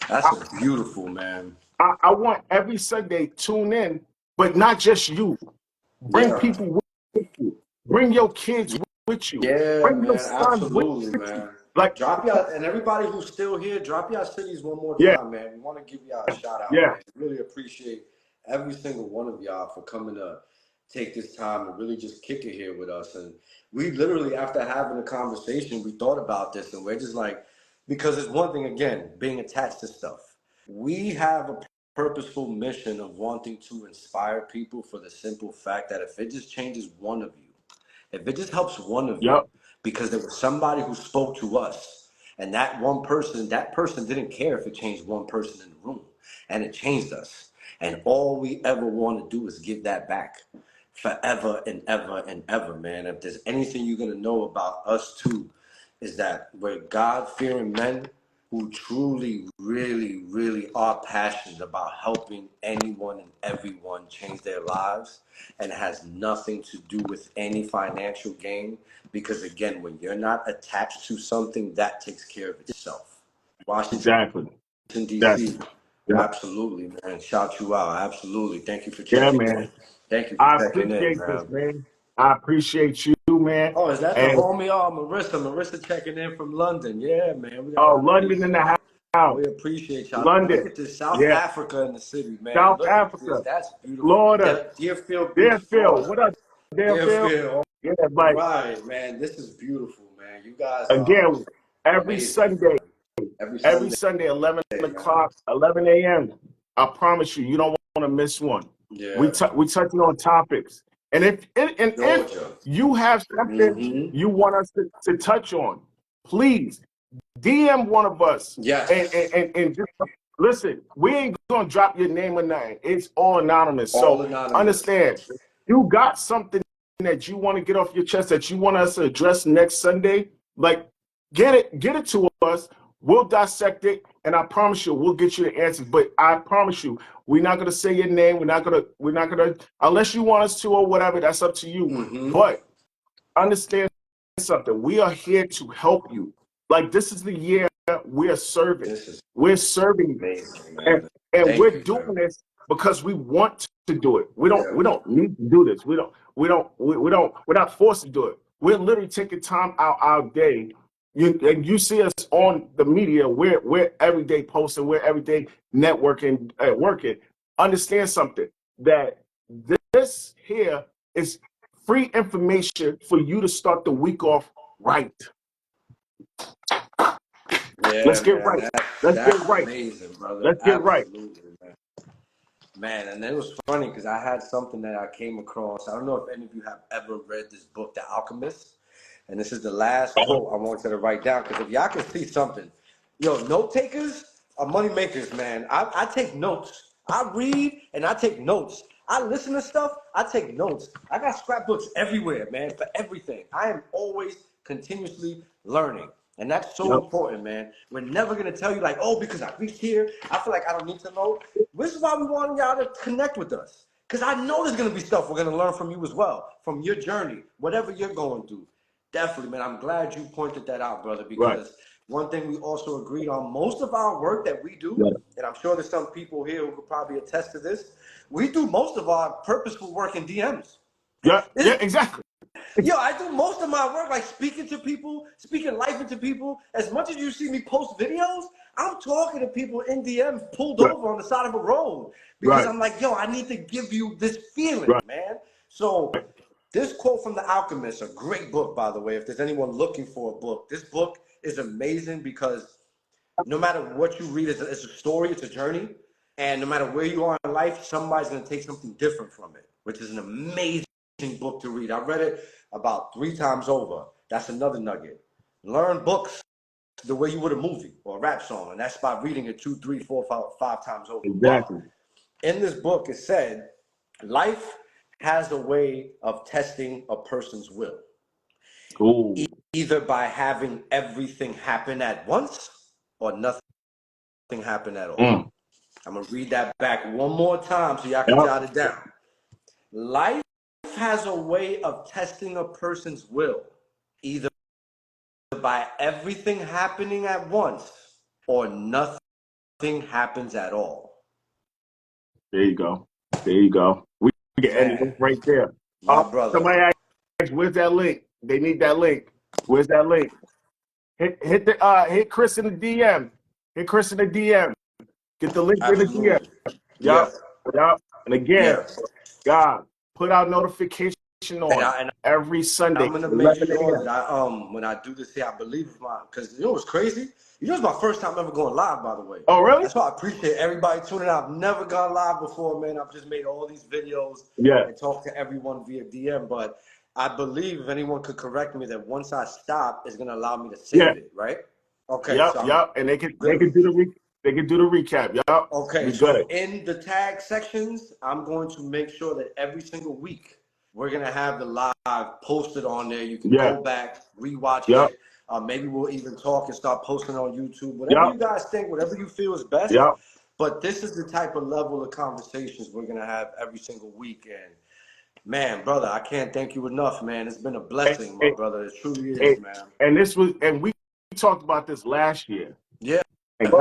that's I, a beautiful, man. I want every Sunday tune in, but not just you. Bring Yeah. people with you. Bring your kids with you. Yeah, Bring your man. sons with Absolutely, you. man. Like, Drop y'all, and everybody who's still here, drop y'all cities one more yeah, time, man. We want to give y'all a shout out, yeah, man. Really appreciate every single one of y'all for coming to take this time and really just kick it here with us. And we literally, after having a conversation, we thought about this, and we're just like, because it's one thing, again, being attached to stuff. We have a purposeful mission of wanting to inspire people for the simple fact that if it just changes one of you, if it just helps one of you, yep, because there was somebody who spoke to us, and that person didn't care if it changed one person in the room, and it changed us. And all we ever want to do is give that back forever and ever and ever, man. If there's anything you're gonna know about us too, is that we're God fearing men who truly, really, really are passionate about helping anyone and everyone change their lives, and it has nothing to do with any financial gain. Because again, when you're not attached to something, that takes care of itself. Washington, exactly. D.C., Exactly. Yep. absolutely, man. Shout you out. Absolutely. Thank you for Yeah, checking in. man. Thank you for I checking in, appreciate this, man. man. I appreciate you, man. Oh, is that the And homie? Oh, Marissa. Marissa checking in from London. Yeah, man. We got a lot of London people. in the house. We appreciate y'all. Look London, at this, South yeah, Africa in the city, man. South Look at this. Africa, That's beautiful. Florida, Deerfield Beach, Deerfield. Florida. What up, Deerfield? Deerfield. Yeah, like Right, man. This is beautiful, man. You guys are again, every amazing, Sunday, man. Every every Sunday, Sunday, 11 man. o'clock, 11 a.m. I promise you, you don't want to miss one. We Yeah. we touching on topics, and if Georgia. you have something Mm-hmm. you want us to touch on, please DM one of us Yes. and just listen. We ain't gonna drop your name or nothing. It's all anonymous. All So anonymous. understand, you got something that you want to get off your chest that you want us to address next Sunday. Like, get it to us. We'll dissect it, and I promise you, we'll get you the answers. But I promise you, we're not gonna say your name. We're not gonna unless you want us to or whatever. That's up to you. Mm-hmm. But understand something. We are here to help you. Like, this is the year we're serving. This is We're serving you. amazing, And man. and Thank we're you, sir. doing this because we want to do it. We don't Yeah. we don't need to do this. We're not forced to do it. We're literally taking time out our day. You see us on the media. We're every day posting. We're every day networking, working. Understand something, that this here is free information for you to start the week off right. Let's Yeah, get man. right. Let's get That's right. amazing, brother. Let's get right. Absolutely, man. Man, and it was funny because I had something that I came across. I don't know if any of you have ever read this book, The Alchemist. And this is the last quote I want you to write down, because if y'all can see something, note takers are money makers, man. I take notes. I read and I take notes. I listen to stuff. I take notes. I got scrapbooks everywhere, man, for everything. I am always continuously learning. And that's so Yep. important, man. We're never going to tell you, like, oh, because I reached here, I feel like I don't need to know. This is why we want y'all to connect with us. Because I know there's going to be stuff we're going to learn from you as well, from your journey, whatever you're going through. Definitely, man. I'm glad you pointed that out, brother, Right. because one thing we also agreed on, most of our work that we do, Yeah. and I'm sure there's some people here who could probably attest to this, we do most of our purposeful work in DMs. Yeah. Yeah. Exactly. I do most of my work like speaking to people, speaking life into people. As much as you see me post videos, I'm talking to people in DMs pulled Right. over on the side of a road because Right. I'm like, I need to give you this feeling, Right. man. So this quote from The Alchemist, a great book, by the way, if there's anyone looking for a book, this book is amazing because no matter what you read, it's a story, it's a journey. And no matter where you are in life, somebody's going to take something different from it, which is an amazing book to read. I read it about 3 times over. That's another nugget. Learn books the way you would a movie or a rap song, and that's by reading it 2, 3, 4, 5 times over. But Exactly. in this book, it said, life has a way of testing a person's will, Ooh. either by having everything happen at once or nothing happen at all. Mm. I'm going to read that back one more time so y'all can Yep. jot it down. Life has a way of testing a person's will, either by everything happening at once or nothing happens at all. There you go. There you go. We can end it Man, right there. my brother. Somebody asked, "Where's that link?" They need that link. Where's that link? Hit Chris in the DM. Hit Chris in the DM. Get the link in the DM. Absolutely. Yeah. Yep. Yep. And again, Yeah. God, put out notification And, on I, every Sunday, I'm gonna make 11 sure a.m. that when I do this here, I believe because what's crazy? It's my first time ever going live, by the way. Oh, really? That's why I appreciate everybody tuning out. I've never gone live before, man. I've just made all these videos Yeah. and talked to everyone via DM. But I believe if anyone could correct me, that once I stop, it's gonna allow me to save Yeah. it, right? Okay. Yep. So Yep. And they can good. do the recap. Yep. Okay, We so good. in the tag sections, I'm going to make sure that every single week we're gonna have the live posted on there. You can Yeah. go back, rewatch Yep. it. Maybe we'll even talk and start posting on YouTube. Whatever Yep. you guys think, whatever you feel is best. Yep. But this is the type of level of conversations we're gonna have every single week. And man, brother, I can't thank you enough, man. It's been a blessing, my brother. It truly is, man. And we talked about this last year. Yeah. And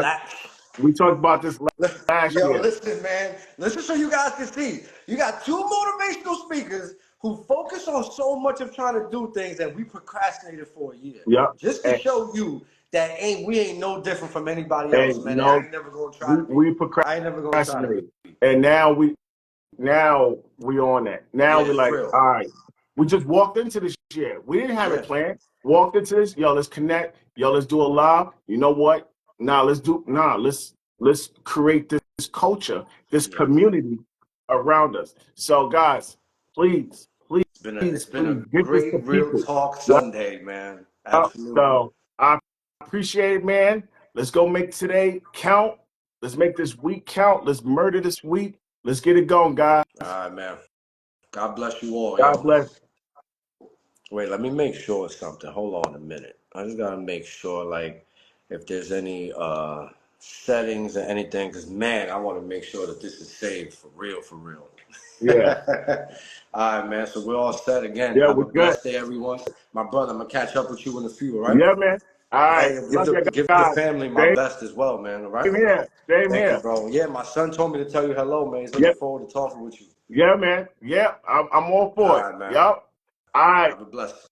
we talked about this last Yo, year. listen, man. Listen so you guys can see. You got 2 motivational speakers who focus on so much of trying to do things, and we procrastinated for a year. Yep. Just to show you we ain't no different from anybody Hey, else, you man. And I know, ain't never gonna try to be. we I ain't never gonna try to procrastinated, be. and now we on that. Now Yeah, we're for like, real. all right, we just walked into this year. We didn't have it Yeah, planned. Walked into this, yo, let's connect. Yo, let's do a live. You know what? Let's create this culture, this yeah. community around us. So, guys, please, It's been please a get this to great real people. talk Yep. Sunday, man. Absolutely. So I appreciate it, man. Let's go make today count. Let's make this week count. Let's murder this week. Let's get it going, guys. All right, man. God bless you all, God yo. bless. Wait, let me make sure of something. Hold on a minute. I just gotta make sure, like, if there's any settings or anything, because man, I want to make sure that this is saved for real, for real. Yeah. All right, man. So we're all set again. Yeah, Have we're a good. blessed day, everyone. My brother, I'm gonna catch up with you in a few, all right? Yeah, man. All right. Hey, Love you give the guys. family my Same best as well, man. All right. here. Same Thank you, here. bro. Yeah, my son told me to tell you hello, man. He's looking Yep. forward to talking with you. Yeah, man. Yeah. I'm all for All it. right, man. Yep. All right. Have a blessed.